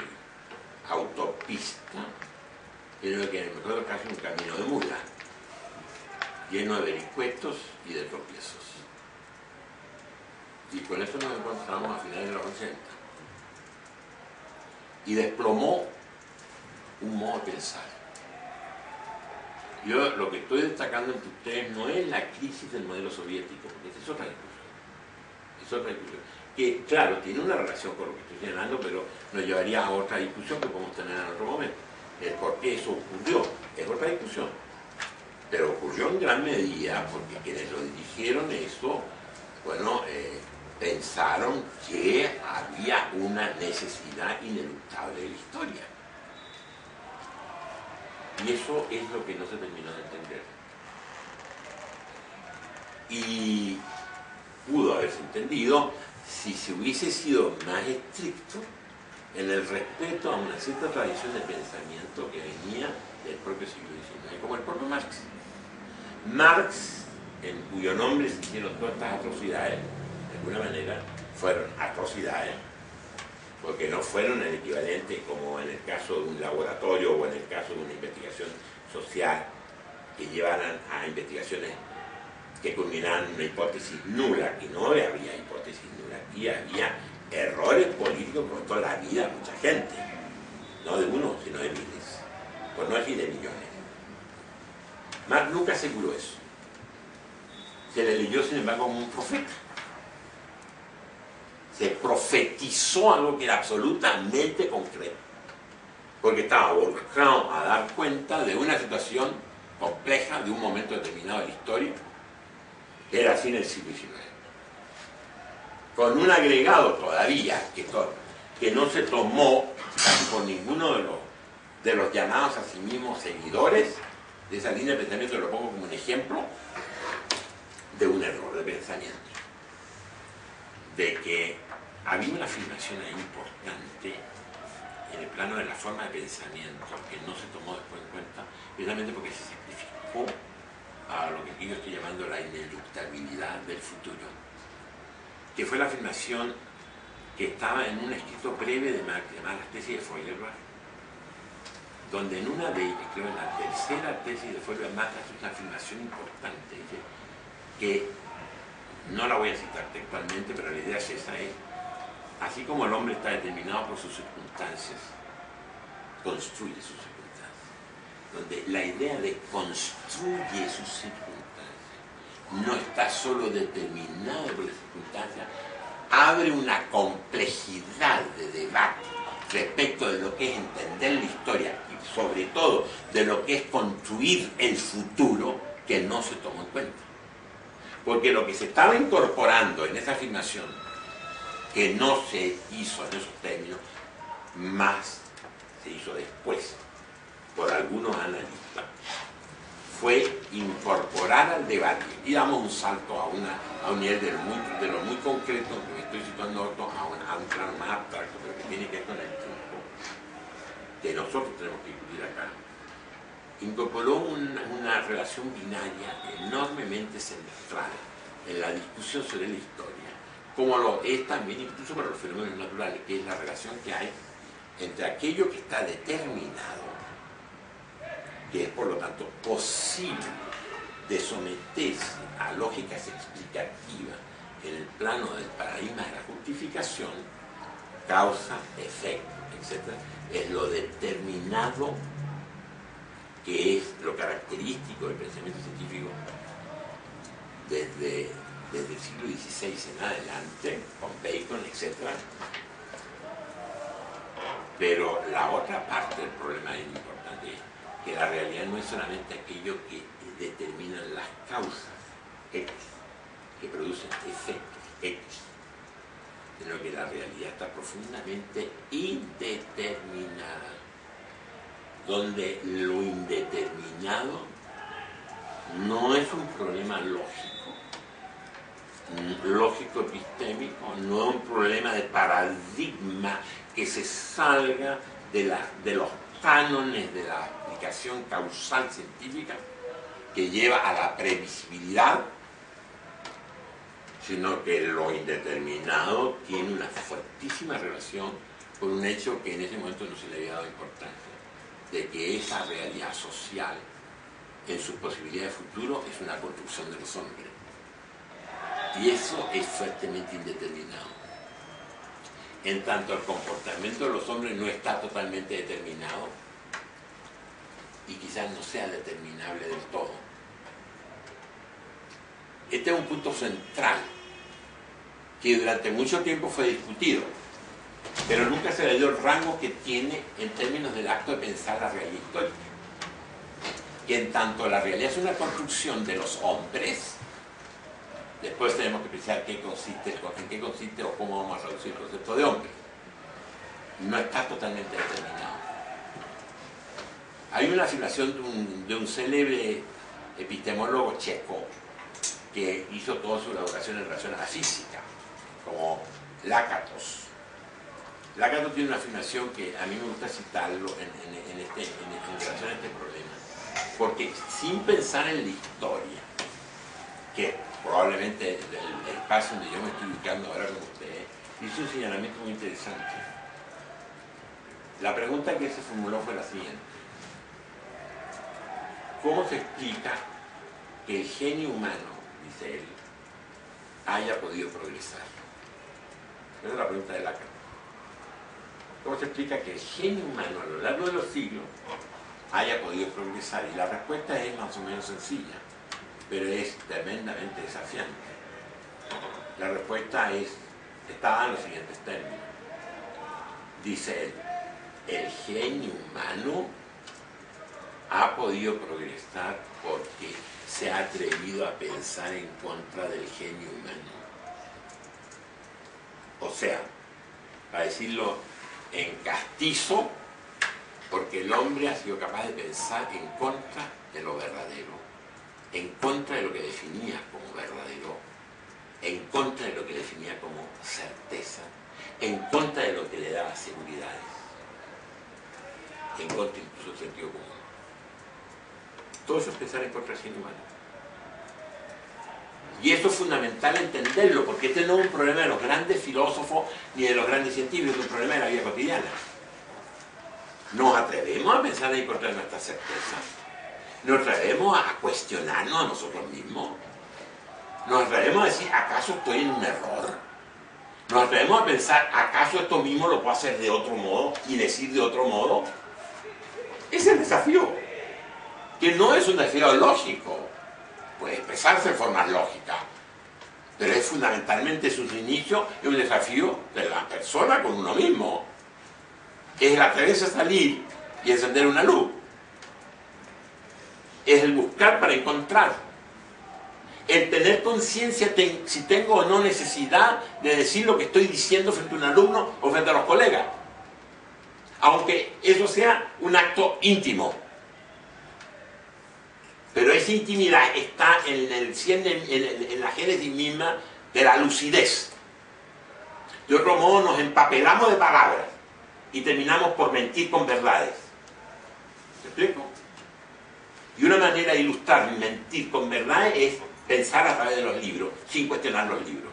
autopista, sino que en el mejor caso un camino de mula, lleno de vericuetos y de tropiezos. Y con eso nos encontramos a finales de los 80. Y desplomó un modo de pensar. Yo lo que estoy destacando entre ustedes no es la crisis del modelo soviético, porque esa es otra discusión. Es otra discusión. Que, claro, tiene una relación con lo que estoy señalando, pero nos llevaría a otra discusión que podemos tener en otro momento. El por qué eso ocurrió es otra discusión. Pero ocurrió en gran medida porque quienes lo dirigieron eso, bueno, pensaron que había una necesidad ineluctable de la historia. Y eso es lo que no se terminó de entender. Y pudo haberse entendido si se hubiese sido más estricto en el respeto a una cierta tradición de pensamiento que venía del propio siglo XIX, como el propio Marx. Marx, en cuyo nombre se hicieron todas estas atrocidades, de alguna manera fueron atrocidades, porque no fueron el equivalente como en el caso de un laboratorio o en el caso de una investigación social que llevaran a investigaciones que culminaran en una hipótesis nula. Aquí no había hipótesis nula, aquí había errores políticos que costó la vida a mucha gente, no de uno, sino de miles, por no decir de millones. Marx nunca aseguró eso. Se le leyó, sin embargo, como un profeta. Se profetizó algo que era absolutamente concreto, porque estaba volcado a dar cuenta de una situación compleja, de un momento determinado de la historia, que era así en el siglo XIX. Con un agregado todavía, que no se tomó por ninguno de los llamados a sí mismos seguidores de esa línea de pensamiento. Lo pongo como un ejemplo de un error de pensamiento, de que había una afirmación ahí importante en el plano de la forma de pensamiento que no se tomó después en cuenta, precisamente porque se sacrificó a lo que yo estoy llamando la ineluctabilidad del futuro, que fue la afirmación que estaba en un escrito breve de Marx, llamada la tesis de Feuerbach, donde en una de ellas, creo en la tercera tesis de Feuerbach, hace una afirmación importante, dice que, no la voy a citar textualmente, pero la idea es esa, así como el hombre está determinado por sus circunstancias, construye sus circunstancias. Donde la idea de construye sus circunstancias no está solo determinado por las circunstancias, abre una complejidad de debate respecto de lo que es entender la historia y sobre todo de lo que es construir el futuro que no se tomó en cuenta. Porque lo que se estaba incorporando en esa afirmación, que no se hizo en esos términos, más se hizo después por algunos analistas, fue incorporar al debate, y damos un salto a un nivel de lo muy concreto, que me estoy situando a un plano más abstracto, pero que tiene que ver con el tiempo, que nosotros tenemos que discutir acá. Incorporó una relación binaria enormemente central en la discusión sobre la historia, como lo es también incluso para los fenómenos naturales, que es la relación que hay entre aquello que está determinado que es por lo tanto posible de someterse a lógicas explicativas en el plano del paradigma de la justificación, causa, efecto, etc., es lo determinado, que es lo característico del pensamiento científico desde el siglo XVI en adelante, con Bacon, etc. Pero la otra parte del problema es importante, que la realidad no es solamente aquello que determinan las causas X, que producen efectos X, sino que la realidad está profundamente indeterminada, donde lo indeterminado no es un problema lógico epistémico, no es un problema de paradigma que se salga de los cánones de la explicación causal científica que lleva a la previsibilidad, sino que lo indeterminado tiene una fuertísima relación con un hecho que en ese momento no se le había dado importancia, de que esa realidad social en sus posibilidades de futuro es una construcción de los hombres. Y eso es fuertemente indeterminado. En tanto el comportamiento de los hombres no está totalmente determinado y quizás no sea determinable del todo. Este es un punto central que durante mucho tiempo fue discutido, pero nunca se le dio el rango que tiene en términos del acto de pensar la realidad histórica. Que en tanto la realidad es una construcción de los hombres, después tenemos que pensar en qué consiste o cómo vamos a reducir el concepto de hombre. No está totalmente determinado. Hay una afirmación de un célebre epistemólogo checo que hizo toda su elaboración en relación a la física, como Lakatos. Lakatos tiene una afirmación que a mí me gusta citarlo en relación a este problema, porque sin pensar en la historia, que probablemente el espacio donde yo me estoy ubicando ahora con ustedes, hizo un señalamiento muy interesante. La pregunta que se formuló fue la siguiente: ¿cómo se explica que el genio humano, dice él, haya podido progresar? Esa es la pregunta de Lacan. ¿Cómo se explica que el genio humano a lo largo de los siglos haya podido progresar? Y la respuesta es más o menos sencilla, pero es tremendamente desafiante. La respuesta está en los siguientes términos. Dice él: el genio humano ha podido progresar porque se ha atrevido a pensar en contra del genio humano. O sea, para decirlo en castizo, porque el hombre ha sido capaz de pensar en contra de lo verdadero, en contra de lo que definía como verdadero, en contra de lo que definía como certeza, en contra de lo que le daba seguridades, en contra incluso del sentido común. Todo eso es pensar en contra del genio humano. Y esto es fundamental entenderlo, porque este no es un problema de los grandes filósofos ni de los grandes científicos, es un problema de la vida cotidiana. ¿Nos atrevemos a pensar en contra de nuestra certeza? ¿Nos atrevemos a cuestionarnos a nosotros mismos? ¿Nos atrevemos a decir, ¿acaso estoy en un error? ¿Nos atrevemos a pensar, ¿acaso esto mismo lo puedo hacer de otro modo y decir de otro modo? Ese es el desafío, que no es un desafío lógico. Puede expresarse en formas lógicas, pero es fundamentalmente sus inicios y un desafío de la persona con uno mismo. Es el atreverse a salir y encender una luz. Es el buscar para encontrar. El tener conciencia si tengo o no necesidad de decir lo que estoy diciendo frente a un alumno o frente a los colegas. Aunque eso sea un acto íntimo. Pero esa intimidad está en la génesis misma de la lucidez. De otro modo nos empapelamos de palabras y terminamos por mentir con verdades. ¿Me explico? Y una manera de ilustrar mentir con verdades es pensar a través de los libros, sin cuestionar los libros.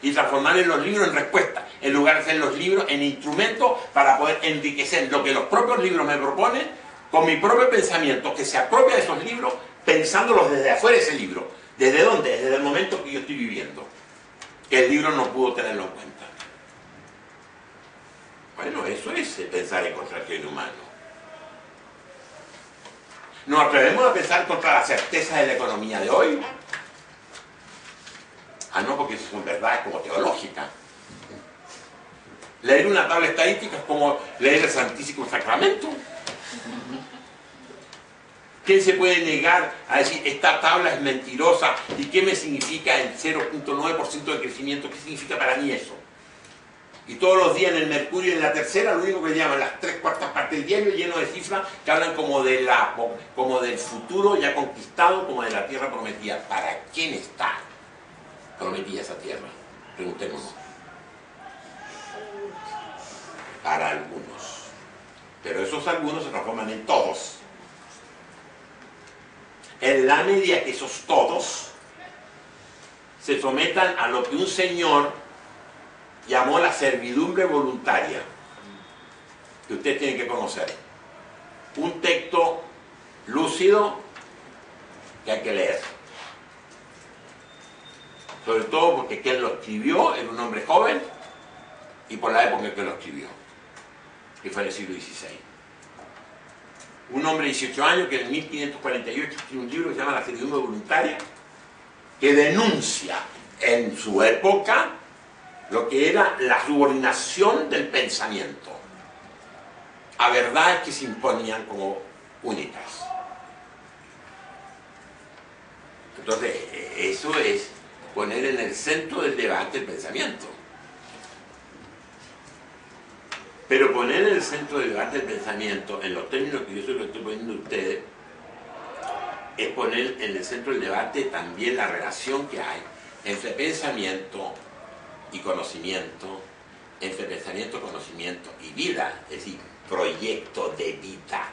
Y transformar en los libros en respuesta, en lugar de hacer los libros en instrumentos para poder enriquecer lo que los propios libros me proponen con mi propio pensamiento, que se apropia de esos libros, pensándolos desde afuera de ese libro. ¿Desde dónde? Desde el momento que yo estoy viviendo. Que el libro no pudo tenerlo en cuenta. Bueno, eso es pensar en contra el genio humano. ¿Nos atrevemos a pensar contra la certeza de la economía de hoy? Ah, no, porque eso son verdades como teológicas. Leer una tabla estadística es como leer el Santísimo Sacramento. ¿Quién se puede negar a decir esta tabla es mentirosa y qué me significa el 0.9% de crecimiento? ¿Qué significa para mí eso? Y todos los días en el Mercurio y en la Tercera lo único que llaman las 3/4 partes del diario lleno de cifras que hablan como del futuro ya conquistado, como de la tierra prometida. ¿Para quién está prometida esa tierra? Preguntémonos. Para algunos. Pero esos algunos se transforman en todos. En la medida que esos todos se sometan a lo que un señor llamó la servidumbre voluntaria, que ustedes tienen que conocer. Un texto lúcido que hay que leer. Sobre todo porque quien lo escribió era un hombre joven y por la época en que lo escribió, que fue en el siglo XVI. Un hombre de 18 años que en 1548 escribe un libro que se llama La servidumbre voluntaria, que denuncia en su época lo que era la subordinación del pensamiento a verdades que se imponían como únicas. Entonces, eso es poner en el centro del debate el pensamiento. Pero poner en el centro del debate el pensamiento, en los términos que yo se lo estoy poniendo a ustedes, es poner en el centro del debate también la relación que hay entre pensamiento y conocimiento, entre pensamiento, conocimiento y vida, es decir, proyecto de vida,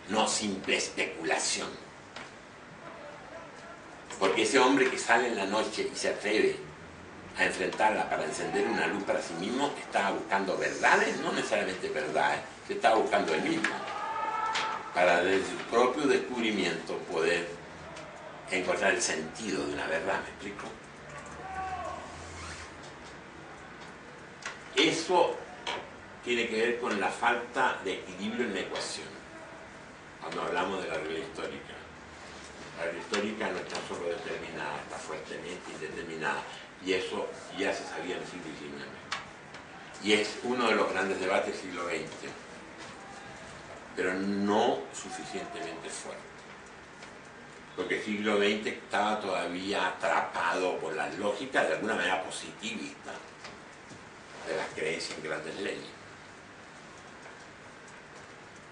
no simple especulación. Porque ese hombre que sale en la noche y se atreve a enfrentarla para encender una luz para sí mismo, estaba buscando verdades, no necesariamente verdades, se estaba buscando él mismo, para desde su propio descubrimiento poder encontrar el sentido de una verdad, ¿me explico? Eso tiene que ver con la falta de equilibrio en la ecuación, cuando hablamos de la regla histórica. La regla histórica no está solo determinada, está fuertemente indeterminada, y eso ya se sabía en el siglo XIX. Y es uno de los grandes debates del siglo XX, pero no suficientemente fuerte. Porque el siglo XX estaba todavía atrapado por la lógica de alguna manera positivista de las creencias en grandes leyes.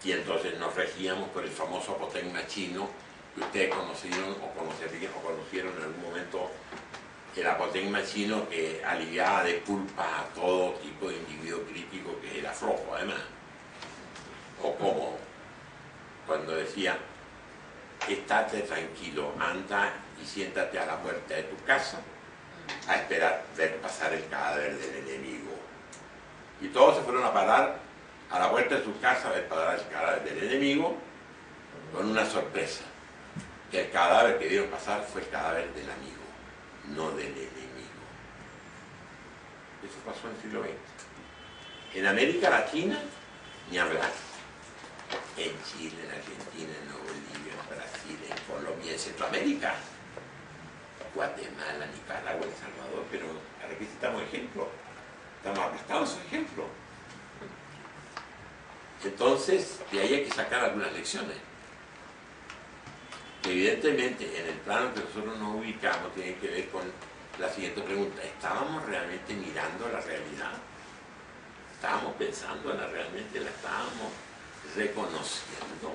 Y entonces nos regíamos por el famoso apotegma chino, que ustedes conocieron o conocieron en algún momento, el apotegma chino que aliviaba de culpa a todo tipo de individuo crítico que era flojo, además, o cómodo. Cuando decía, estate tranquilo, anda y siéntate a la puerta de tu casa a esperar ver pasar el cadáver del enemigo. Y todos se fueron a parar a la puerta de su casa a ver pasar el cadáver del enemigo, con una sorpresa, que el cadáver que vieron pasar fue el cadáver del amigo, no del enemigo. Eso pasó en el siglo XX. En América Latina, ni hablar. En Chile, en Argentina, en Bolivia, en Brasil, en Colombia, en Centroamérica, Guatemala, Nicaragua, El Salvador, pero ahora que citamos ejemplos, estamos aplastados esos ejemplos. Entonces, de ahí hay que sacar algunas lecciones. Evidentemente, en el plano que nosotros nos ubicamos, tiene que ver con la siguiente pregunta. ¿Estábamos realmente mirando la realidad? ¿Estábamos pensando en la realmente? ¿La estábamos reconociendo?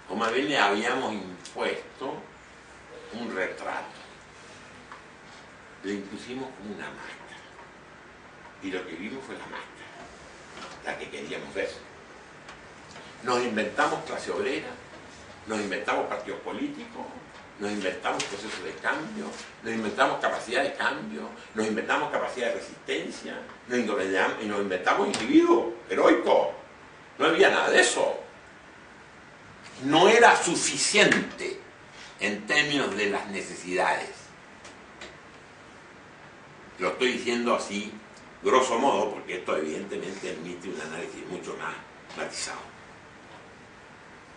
O más bien le habíamos impuesto un retrato. Le impusimos como una máscara. Y lo que vimos fue la máscara, la que queríamos ver. Nos inventamos clase obrera, nos inventamos partidos políticos, nos inventamos procesos de cambio, nos inventamos capacidad de cambio, nos inventamos capacidad de resistencia, nos inventamos individuos heroicos. No había nada de eso. No era suficiente en términos de las necesidades. Lo estoy diciendo así, grosso modo, porque esto evidentemente admite un análisis mucho más matizado.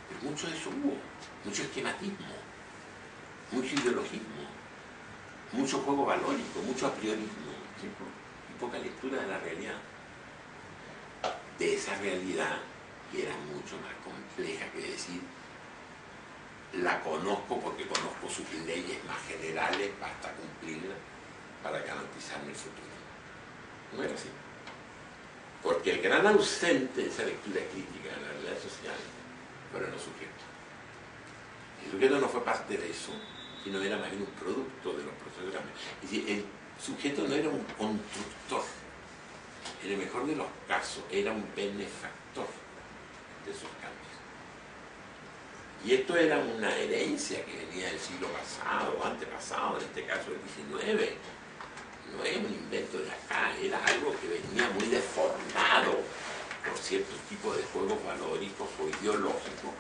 Pero mucho de eso hubo, mucho esquematismo, mucho ideologismo, mucho juego valórico, mucho apriorismo, ¿sí? Y poca lectura de la realidad. De esa realidad que era mucho más compleja que decir, la conozco porque conozco sus leyes más generales, basta cumplirlas para garantizarme el futuro. No era así. Porque el gran ausente de esa lectura crítica de la realidad social fueron los sujetos. El sujeto no fue parte de eso, sino era más bien un producto de los procesos de cambio. Es decir, el sujeto no era un constructor, en el mejor de los casos era un benefactor de esos cambios. Y esto era una herencia que venía del siglo pasado, antepasado, en este caso del XIX. No es un invento de acá, era algo que venía muy deformado por ciertos tipos de juegos valóricos o ideológicos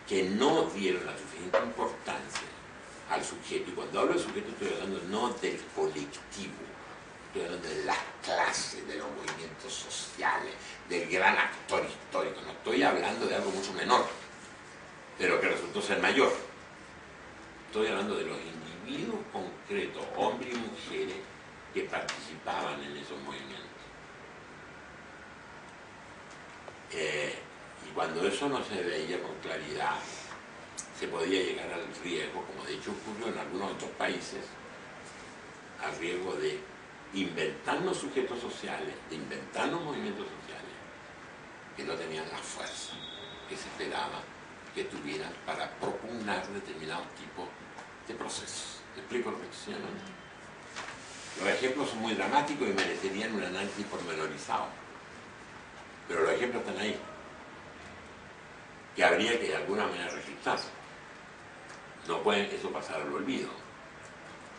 que no dieron la suficiente importancia al sujeto. Y cuando hablo de sujeto estoy hablando no del colectivo, estoy hablando de las clases, de los movimientos sociales, del gran actor histórico. No estoy hablando de algo mucho menor, pero que resultó ser mayor. Estoy hablando de los individuos concretos, hombres y mujeres, que participaban en esos movimientos. Y cuando eso no se veía con claridad, se podía llegar al riesgo, como de hecho ocurrió en algunos otros países, al riesgo de inventarnos sujetos sociales, de inventarnos movimientos sociales que no tenían la fuerza que se esperaba que tuvieran para propugnar determinados tipos de procesos. ¿Me explico lo que estoy hablando? Los ejemplos son muy dramáticos y merecerían un análisis pormenorizado, pero los ejemplos están ahí, que habría que de alguna manera registrar. No pueden eso pasar al olvido.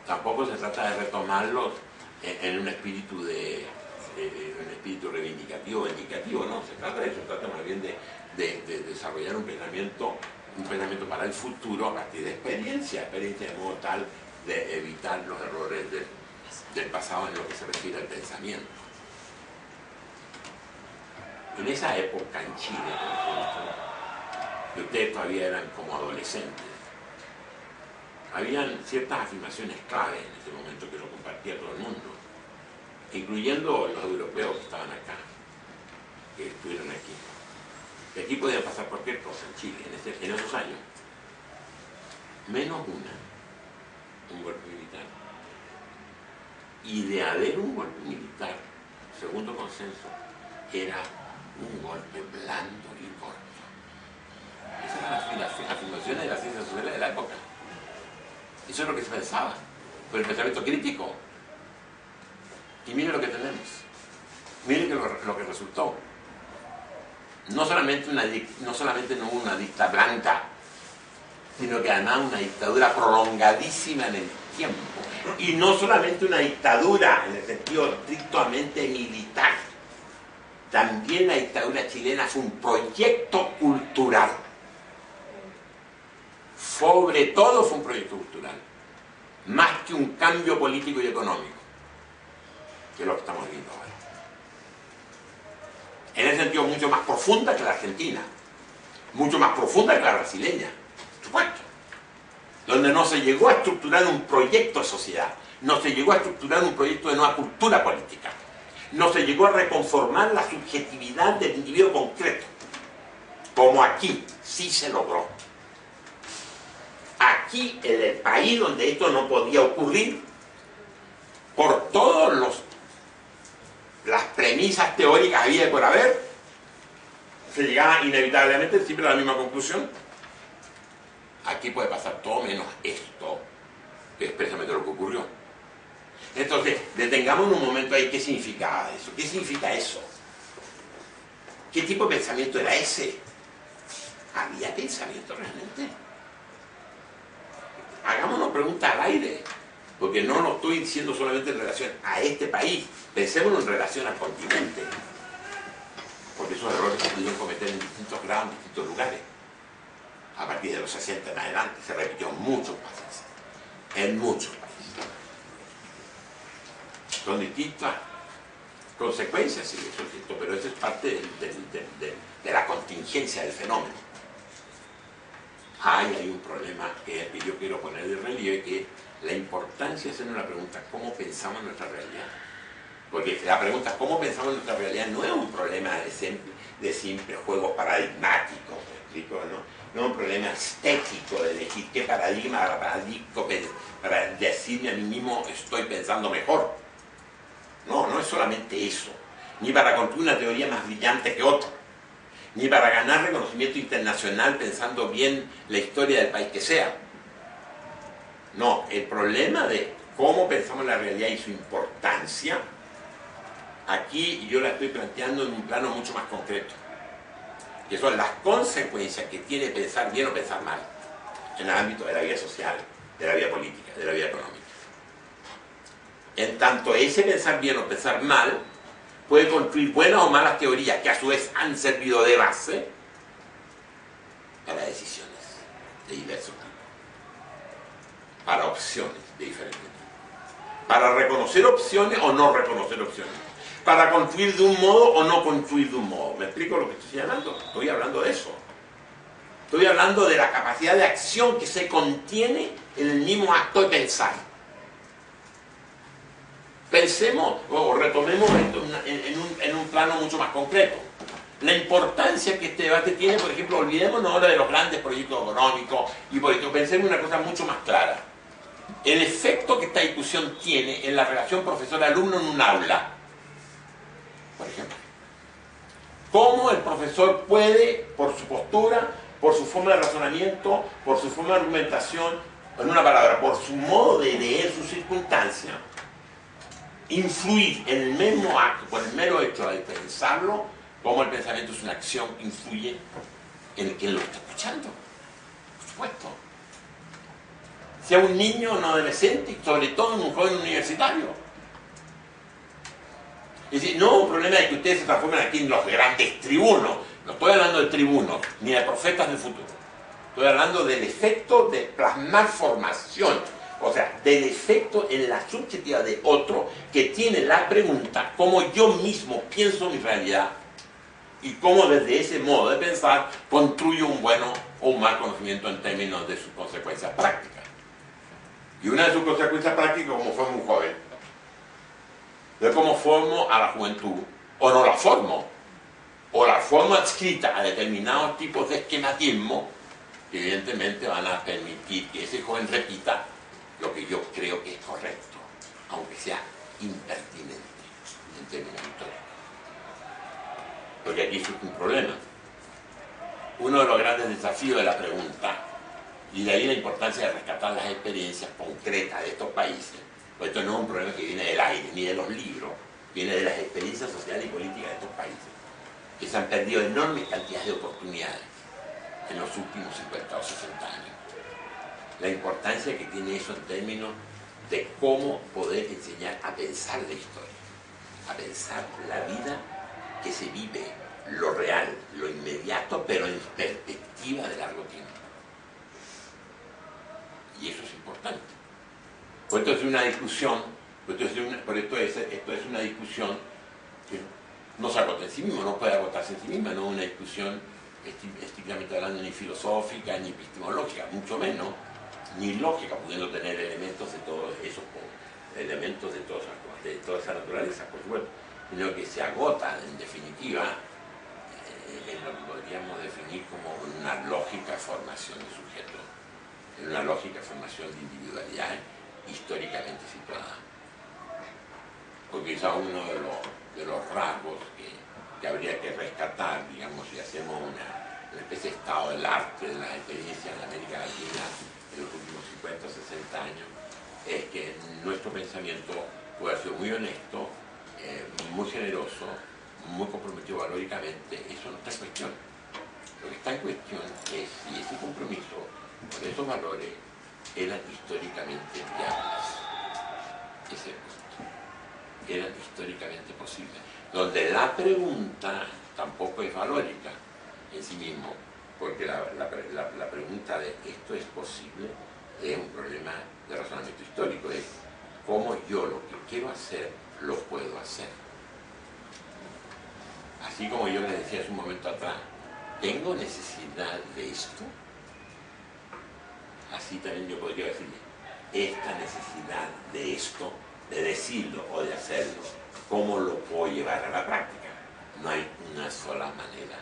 Tampoco se trata de retomarlos en un espíritu un espíritu reivindicativo o indicativo, no, se trata de eso, se trata más bien de desarrollar un pensamiento para el futuro a partir de experiencia de modo tal de evitar los errores del pasado en lo que se refiere al pensamiento. En esa época en Chile, por ejemplo, que ustedes todavía eran como adolescentes, habían ciertas afirmaciones clave en ese momento que lo compartía todo el mundo, incluyendo los europeos que estaban acá, que estuvieron aquí. Y aquí podía pasar cualquier cosa en Chile en esos años, menos un golpe militar. Y de haber un golpe militar, segundo consenso, era un golpe blando y corto. Esas eran las afirmaciones de las ciencias sociales de la época. Eso es lo que se pensaba, por el pensamiento crítico. Y miren lo que tenemos. Miren lo que resultó. No solamente no hubo una dictadura blanca, sino que además una dictadura prolongadísima en el tiempo. Y no solamente una dictadura en el sentido estrictamente militar. También la dictadura chilena fue un proyecto cultural. Sobre todo fue un proyecto cultural, más que un cambio político y económico, que es lo que estamos viendo ahora. En ese sentido mucho más profunda que la argentina, mucho más profunda que la brasileña, por supuesto, donde no se llegó a estructurar un proyecto de sociedad, no se llegó a estructurar un proyecto de nueva cultura política, no se llegó a reconformar la subjetividad del individuo concreto, como aquí sí se logró. Aquí, en el país donde esto no podía ocurrir, por todas las premisas teóricas había por haber, se llegaba inevitablemente siempre a la misma conclusión. Aquí puede pasar todo menos esto, que es precisamente lo que ocurrió. Entonces, detengámonos un momento ahí. ¿Qué significaba eso? ¿Qué significa eso? ¿Qué tipo de pensamiento era ese? ¿Había pensamiento realmente? Hagámonos preguntas al aire, porque no lo estoy diciendo solamente en relación a este país, pensémonos en relación al continente. porque esos errores se pudieron cometer en distintos grados, en distintos lugares. A partir de los 60 en adelante se repitió en muchos países, en muchos países. Con distintas consecuencias, sí, eso es cierto, pero eso es parte de la contingencia del fenómeno. Hay un problema que yo quiero poner de relieve, que es la importancia de hacernos la pregunta ¿cómo pensamos nuestra realidad? Porque la pregunta ¿cómo pensamos nuestra realidad? No es un problema de simple juegos paradigmáticos, ¿me explico? No es un problema estético de elegir qué paradigma para decirme a mí mismo estoy pensando mejor. No es solamente eso, ni para construir una teoría más brillante que otra, ni para ganar reconocimiento internacional pensando bien la historia del país que sea. No, el problema de cómo pensamos la realidad y su importancia, aquí yo la estoy planteando en un plano mucho más concreto, que son las consecuencias que tiene pensar bien o pensar mal en el ámbito de la vida social, de la vida política, de la vida económica. En tanto ese pensar bien o pensar mal puede construir buenas o malas teorías que a su vez han servido de base para decisiones de diversos tipos, para opciones de diferentes tipos, para reconocer opciones o no reconocer opciones, para construir de un modo o no construir de un modo. ¿Me explico lo que estoy hablando? Estoy hablando de eso. Estoy hablando de la capacidad de acción que se contiene en el mismo acto de pensar. Pensemos o retomemos esto en un plano mucho más concreto. La importancia que este debate tiene, por ejemplo, olvidémonos ahora de los grandes proyectos económicos y políticos, pensemos en una cosa mucho más clara. El efecto que esta discusión tiene en la relación profesor-alumno en un aula, por ejemplo. Cómo el profesor puede, por su postura, por su forma de razonamiento, por su forma de argumentación, en una palabra, por su modo de leer sus circunstancias, influir en el mismo acto, por el mero hecho de pensarlo, cómo el pensamiento es una acción que influye en el que lo está escuchando, por supuesto. Sea un niño, un adolescente y sobre todo un joven universitario. Es decir, no es un problema de que ustedes se transformen aquí en los grandes tribunos, no estoy hablando de tribunos, ni de profetas del futuro. Estoy hablando del efecto de plasmar formación, o sea, del efecto en la subjetividad de otro que tiene la pregunta cómo yo mismo pienso mi realidad y cómo desde ese modo de pensar construyo un bueno o un mal conocimiento en términos de sus consecuencias prácticas. Y una de sus consecuencias prácticas, como formo un joven, de cómo formo a la juventud, o no la formo, o la formo adscrita a determinados tipos de esquematismo que evidentemente van a permitir que ese joven repita lo que yo creo que es correcto, aunque sea impertinente en términos históricos. Porque aquí surge un problema. Uno de los grandes desafíos de la pregunta, y de ahí la importancia de rescatar las experiencias concretas de estos países, pues esto no es un problema que viene del aire ni de los libros, viene de las experiencias sociales y políticas de estos países, que se han perdido enormes cantidades de oportunidades en los últimos 50 o 60 años. La importancia que tiene eso en términos de cómo poder enseñar a pensar la historia, a pensar la vida que se vive, lo real, lo inmediato, pero en perspectiva de largo tiempo. Y eso es importante. Por esto es una discusión, esto es una discusión que no se agota en sí misma, no puede agotarse en sí misma, no es una discusión estrictamente hablando ni filosófica, ni epistemológica, mucho menos, ni lógica, pudiendo tener elementos de todos esos elementos de toda esa naturaleza, por supuesto, sino que se agota en definitiva en lo que podríamos definir como una lógica formación de sujetos, en una lógica formación de individualidades históricamente situadas. Porque quizá uno de los rasgos que habría que rescatar, digamos, si hacemos una especie de estado del arte de las experiencias en América Latina en los últimos 50 o 60 años, es que nuestro pensamiento puede ser muy honesto, muy generoso, muy comprometido valóricamente. Eso no está en cuestión. Lo que está en cuestión es si ese compromiso con esos valores eran históricamente viables. Ese es el punto. Eran históricamente posibles. Donde la pregunta tampoco es valórica en sí mismo, porque la pregunta de ¿esto es posible? Es un problema de razonamiento histórico, es cómo yo lo que quiero hacer, lo puedo hacer. Así como yo les decía hace un momento atrás, ¿tengo necesidad de esto? Así también yo podría decirle, esta necesidad de esto, de decirlo o de hacerlo, ¿cómo lo puedo llevar a la práctica? No hay una sola manera.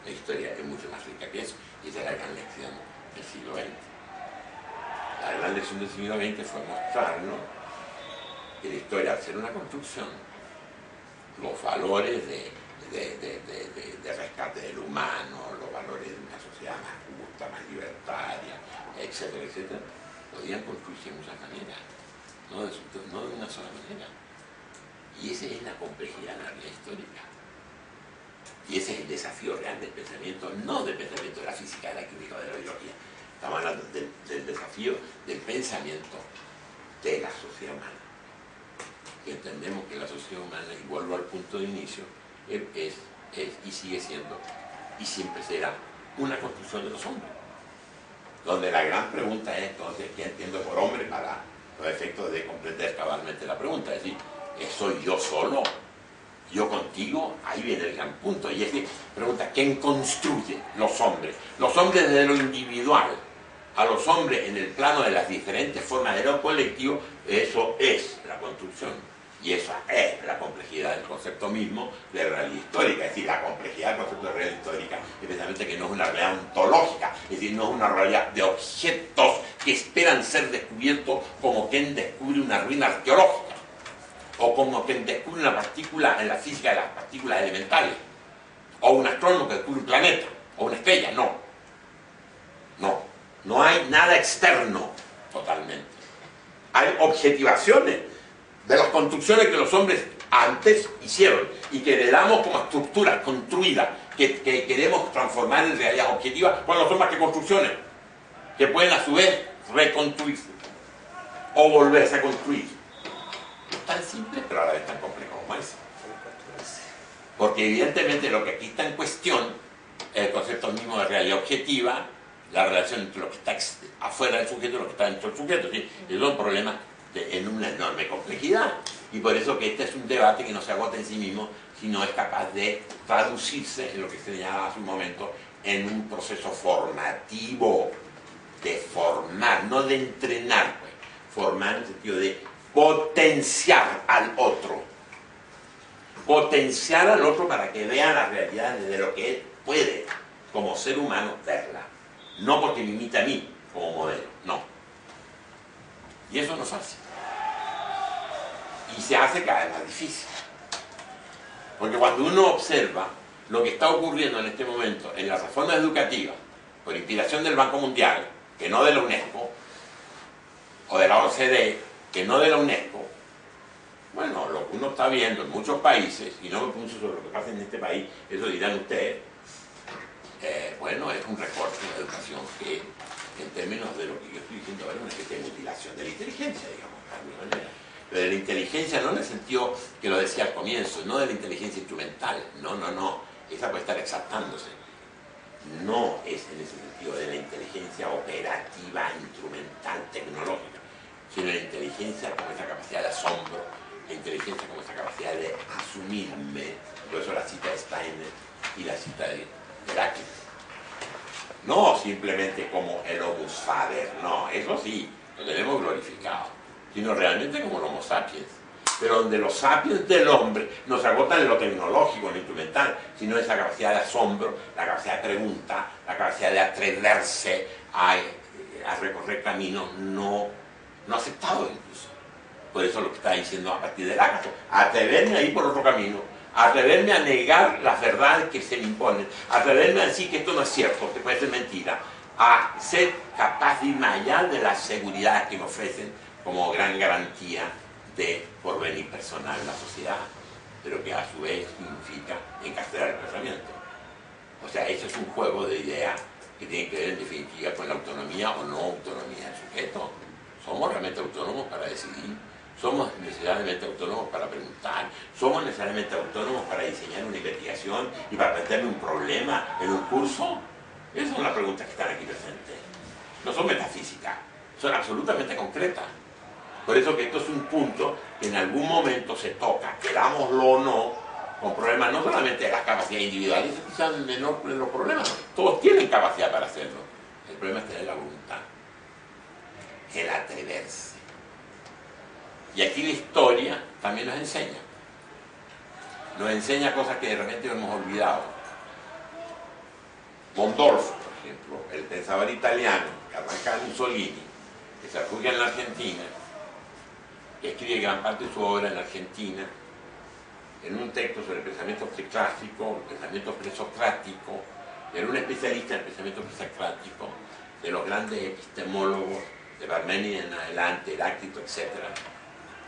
La historia es mucho más rica que eso, y esa es la gran lección del siglo XX. La gran lección del siglo XX fue mostrarnos que la historia, al ser una construcción, los valores de rescate del humano, los valores de una sociedad más justa, más libertaria, etcétera, etcétera, podían construirse de muchas maneras, no de una sola manera. Y esa es la complejidad de la realidad histórica. Y ese es el desafío real del pensamiento, no del pensamiento de la física, de la química o de la biología. Estamos hablando del desafío del pensamiento de la sociedad humana. Y entendemos que la sociedad humana, y vuelvo al punto de inicio, es y sigue siendo, y siempre será, una construcción de los hombres. Donde la gran pregunta es, entonces, ¿qué entiendo por hombre para los efectos de comprender cabalmente la pregunta? Es decir, ¿soy yo solo? ¿Yo contigo? Ahí viene el gran punto. Y es que pregunta, ¿quién construye los hombres? Los hombres desde lo individual, a los hombres en el plano de las diferentes formas de lo colectivo, eso es la construcción. Y esa es la complejidad del concepto mismo de realidad histórica. Es decir, la complejidad del concepto de realidad histórica es precisamente que no es una realidad ontológica, es decir, no es una realidad de objetos que esperan ser descubiertos como quien descubre una ruina arqueológica, o como quien descubre una partícula en la física de las partículas elementales, o un astrónomo que descubre un planeta, o una estrella. No hay nada externo totalmente. Hay objetivaciones de las construcciones que los hombres antes hicieron y que le damos como estructuras construidas que queremos transformar en realidad objetiva, cuando son más que construcciones que pueden a su vez reconstruirse o volverse a construir. Tan simple, pero a la vez tan complejo como eso. Porque evidentemente lo que aquí está en cuestión es el concepto mismo de realidad objetiva, la relación entre lo que está afuera del sujeto y lo que está dentro del sujeto. ¿Sí? Es un problema en una enorme complejidad. Y por eso que este es un debate que no se agota en sí mismo, sino es capaz de traducirse en lo que se señalaba hace un momento, en un proceso formativo, de formar, no de entrenar, pues. Formar en el sentido de potenciar al otro. Potenciar al otro para que vea la realidad desde lo que él puede, como ser humano, verla. No porque me imita a mí como modelo, no. Y eso no es fácil. Y se hace cada vez más difícil. Porque cuando uno observa lo que está ocurriendo en este momento en las reformas educativas, por inspiración del Banco Mundial, que no de la UNESCO, o de la OCDE, que no de la UNESCO, bueno, lo que uno está viendo en muchos países, y no me puse sobre lo que pasa en este país, eso dirán ustedes, bueno, es un recorte en la educación que, en términos de lo que yo estoy diciendo ahora, es una especie de mutilación de la inteligencia, digamos, de alguna manera. Pero de la inteligencia no en el sentido que lo decía al comienzo, no de la inteligencia instrumental, no, esa puede estar exaltándose. No es en ese sentido de la inteligencia operativa, instrumental, tecnológica, sino la inteligencia como esa capacidad de asombro, la inteligencia como esa capacidad de asumirme, por eso la cita de Steiner y la cita de Heráclito. No simplemente como el Homus Faber, no, eso sí, lo tenemos glorificado, sino realmente como el Homo sapiens. Pero donde los sapiens del hombre no se agotan en lo tecnológico, en lo instrumental, sino esa capacidad de asombro, la capacidad de pregunta, la capacidad de atreverse a recorrer caminos no aceptados incluso. Por eso lo que está diciendo a partir del acto, atreverme a ir por otro camino, atreverme a negar las verdades que se me imponen, atreverme a decir que esto no es cierto, que puede ser mentira, a ser capaz de ir más allá de las seguridades que me ofrecen como gran garantía de porvenir personal en la sociedad, pero que a su vez significa encarcelar el pensamiento. O sea, ese es un juego de ideas que tiene que ver en definitiva con la autonomía o no autonomía del sujeto. ¿Somos realmente autónomos para decidir somos necesariamente autónomos para preguntar, somos necesariamente autónomos para diseñar una investigación y para plantearme un problema en un curso. Esas son las preguntas que están aquí presentes. No son metafísicas, son absolutamente concretas. Por eso que esto es un punto que en algún momento se toca, querámoslo o no, con problemas no solamente de las capacidades individuales, ese quizás el menor de los problemas. Todos tienen capacidad para hacerlo. El problema es tener la voluntad, el atreverse. Y aquí la historia también nos enseña. Nos enseña cosas que de repente hemos olvidado. Mondolfo, por ejemplo, el pensador italiano que arranca en Mussolini, que se refugia en la Argentina, que escribe gran parte de su obra en la Argentina, en un texto sobre el pensamiento preclásico, el pensamiento presocrático, era un especialista en el pensamiento presocrático, de los grandes epistemólogos de Parménides en adelante, Heráclito, etc.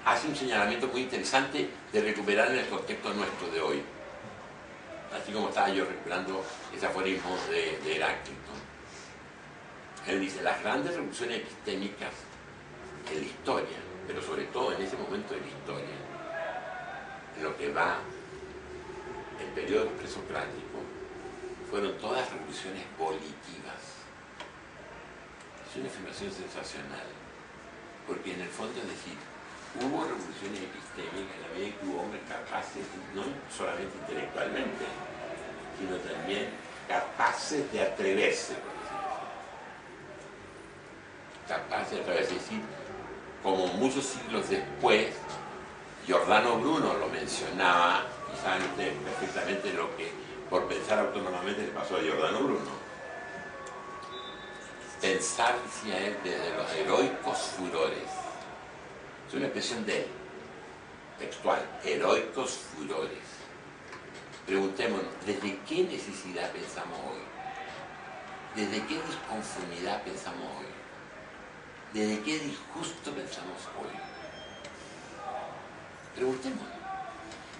Hace un señalamiento muy interesante de recuperar en el contexto nuestro de hoy. Así como estaba yo recuperando ese aforismo de Heráclito. Él dice, las grandes revoluciones epistémicas en la historia, pero sobre todo en ese momento de la historia, en lo que va el periodo presocrático, fueron todas revoluciones volitivas. Es una afirmación sensacional, porque en el fondo es decir, hubo revoluciones epistémicas en la medida que hubo hombres capaces, no solamente intelectualmente, sino también capaces de atreverse, por decirlo así. Capaces de atreverse, es decir, como muchos siglos después, Giordano Bruno lo mencionaba, y saben ustedes perfectamente lo que, por pensar autónomamente, le pasó a Giordano Bruno. Pensar, decía él, desde los heroicos furores. Es una expresión de él, textual, heroicos furores. Preguntémonos, ¿desde qué necesidad pensamos hoy? ¿Desde qué disconformidad pensamos hoy? ¿Desde qué disgusto pensamos hoy? Preguntémonos,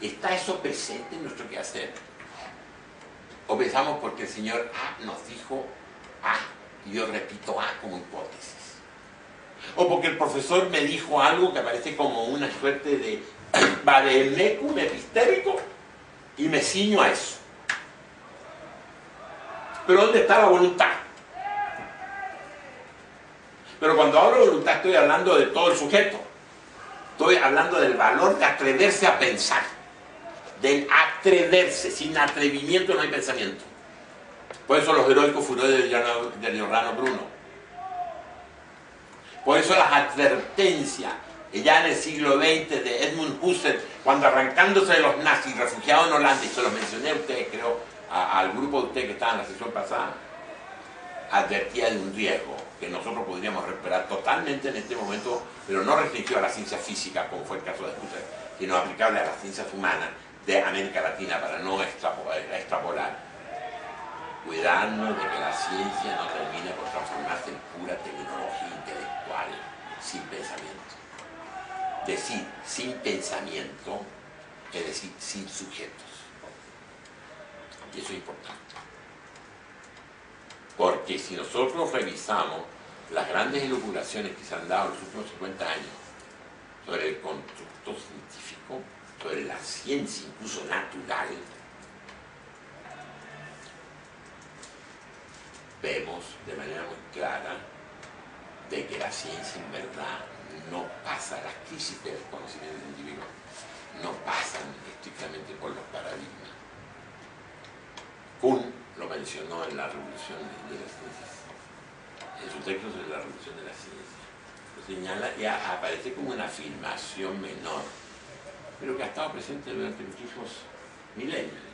¿está eso presente en nuestro quehacer? ¿O pensamos porque el señor A nos dijo A y yo repito A como hipótesis? ¿O porque el profesor me dijo algo que aparece como una suerte de vademecum epistérico y me ciño a eso? ¿Pero dónde está la voluntad? Pero cuando hablo de voluntad estoy hablando de todo el sujeto. Estoy hablando del valor de atreverse a pensar. Del atreverse. Sin atrevimiento no hay pensamiento. Por eso los heroicos furores de Giordano Bruno. Por eso las advertencias, ya en el siglo XX, de Edmund Husserl, cuando arrancándose de los nazis, refugiados en Holanda, y se los mencioné a ustedes, creo, al grupo de ustedes que estaban en la sesión pasada, advertía de un riesgo que nosotros podríamos recuperar totalmente en este momento, pero no restringido a la ciencia física, como fue el caso de Husserl, sino aplicable a las ciencias humanas de América Latina, para no extrapolar. Cuidarnos de que la ciencia no termine por transformarse en pura tecnología intelectual, sin pensamiento. Decir sin pensamiento, es decir, sin sujetos. Y eso es importante. Porque si nosotros revisamos las grandes elucubraciones que se han dado en los últimos 50 años sobre el constructo científico, sobre la ciencia incluso natural, vemos de manera muy clara de que la ciencia en verdad no pasa, las crisis del conocimiento científico no pasan estrictamente por los paradigmas. Kuhn lo mencionó en la Revolución de las Ciencias, en su texto sobre la Revolución de las Ciencias. Lo señala y aparece como una afirmación menor, pero que ha estado presente durante muchísimos milenios.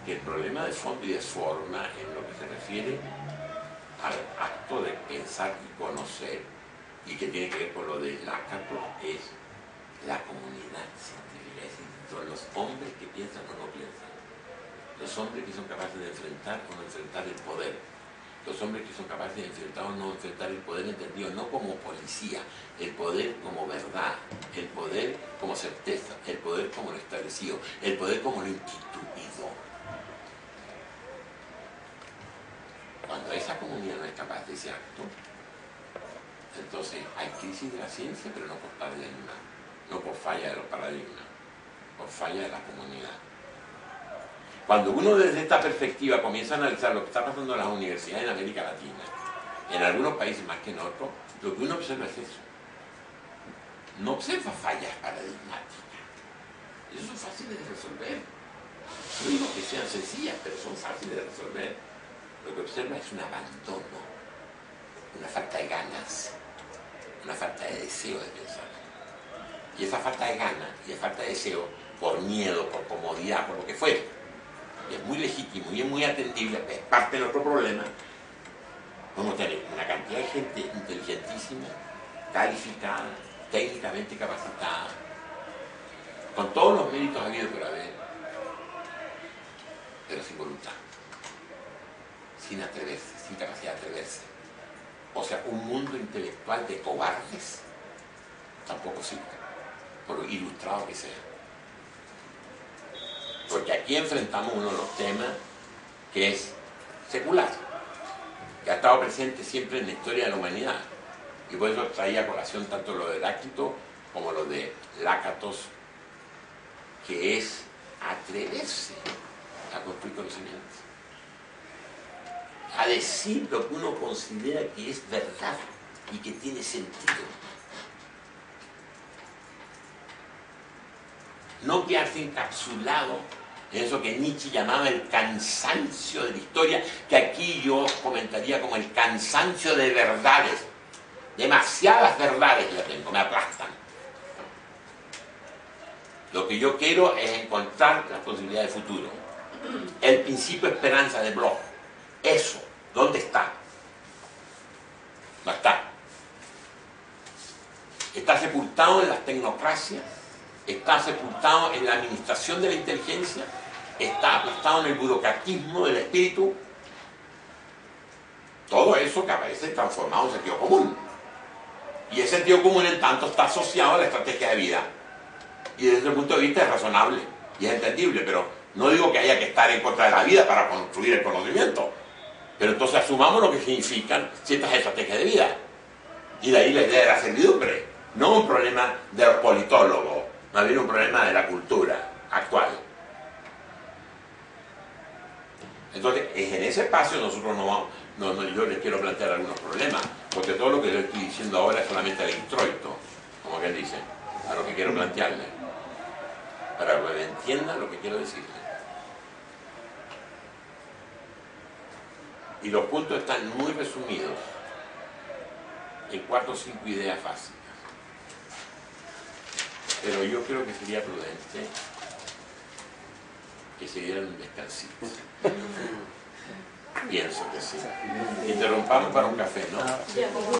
Que el problema de fondo y de forma en lo que se refiere al acto de pensar y conocer, y que tiene que ver con lo de Lakatos, es la comunidad científica, es decir, son los hombres que piensan o no piensan, los hombres que son capaces de enfrentar o no enfrentar el poder, los hombres que son capaces de enfrentar o no enfrentar el poder entendido no como policía, el poder como verdad, el poder como certeza, el poder como lo establecido, el poder como lo instituido. Cuando esa comunidad no es capaz de ese acto, Entonces, hay crisis de la ciencia, pero no por paradigma, no por falla de los paradigmas, por falla de la comunidad. Cuando uno desde esta perspectiva comienza a analizar lo que está pasando en las universidades en América Latina, en algunos países más que en otros, lo que uno observa es eso. No observa fallas paradigmáticas. Eso son fáciles de resolver. No digo que sean sencillas, pero son fáciles de resolver. Lo que observa es un abandono, una falta de ganas, una falta de deseo de pensar. Y esa falta de ganas y esa falta de deseo, por miedo, por comodidad, por lo que fuere, y es muy legítimo y es muy atendible, es parte de nuestro problema. Vamos a tener una cantidad de gente inteligentísima, calificada, técnicamente capacitada, con todos los méritos habidos por haber, pero sin voluntad, sin atreverse, sin capacidad de atreverse. O sea, un mundo intelectual de cobardes tampoco sirve, por ilustrado que sea. Porque aquí enfrentamos uno de los temas que es secular, que ha estado presente siempre en la historia de la humanidad. Y por eso traía a colación tanto lo de Heráclito como lo de Lácatos, que es atreverse a construir conocimientos, a decir lo que uno considera que es verdad y que tiene sentido. No quedarse encapsulado en eso que Nietzsche llamaba el cansancio de la historia, que aquí yo comentaría como el cansancio de verdades. Demasiadas verdades ya tengo, me aplastan. Lo que yo quiero es encontrar la posibilidad de futuro. El principio de esperanza de Bloch. Eso, ¿dónde está? No está. Está sepultado en las tecnocracias, está sepultado en la administración de la inteligencia, está aplastado en el burocratismo del espíritu. Todo eso que aparece transformado en sentido común. Y ese sentido común en tanto está asociado a la estrategia de vida. Y desde ese punto de vista es razonable y es entendible, pero no digo que haya que estar en contra de la vida para construir el conocimiento. Pero entonces asumamos lo que significan ciertas estrategias de vida. Y de ahí la idea de la servidumbre. No un problema de los politólogos, más bien un problema de la cultura actual. Entonces, en ese espacio nosotros no vamos, yo les quiero plantear algunos problemas, porque todo lo que yo estoy diciendo ahora es solamente el introito, como que él dice, a lo que quiero plantearle, para que me entiendan lo que quiero decirle. Y los puntos están muy resumidos en 4 o 5 ideas básicas. Pero yo creo que sería prudente que se dieran un descansito. Pienso que sí. Interrumpamos para un café, ¿no?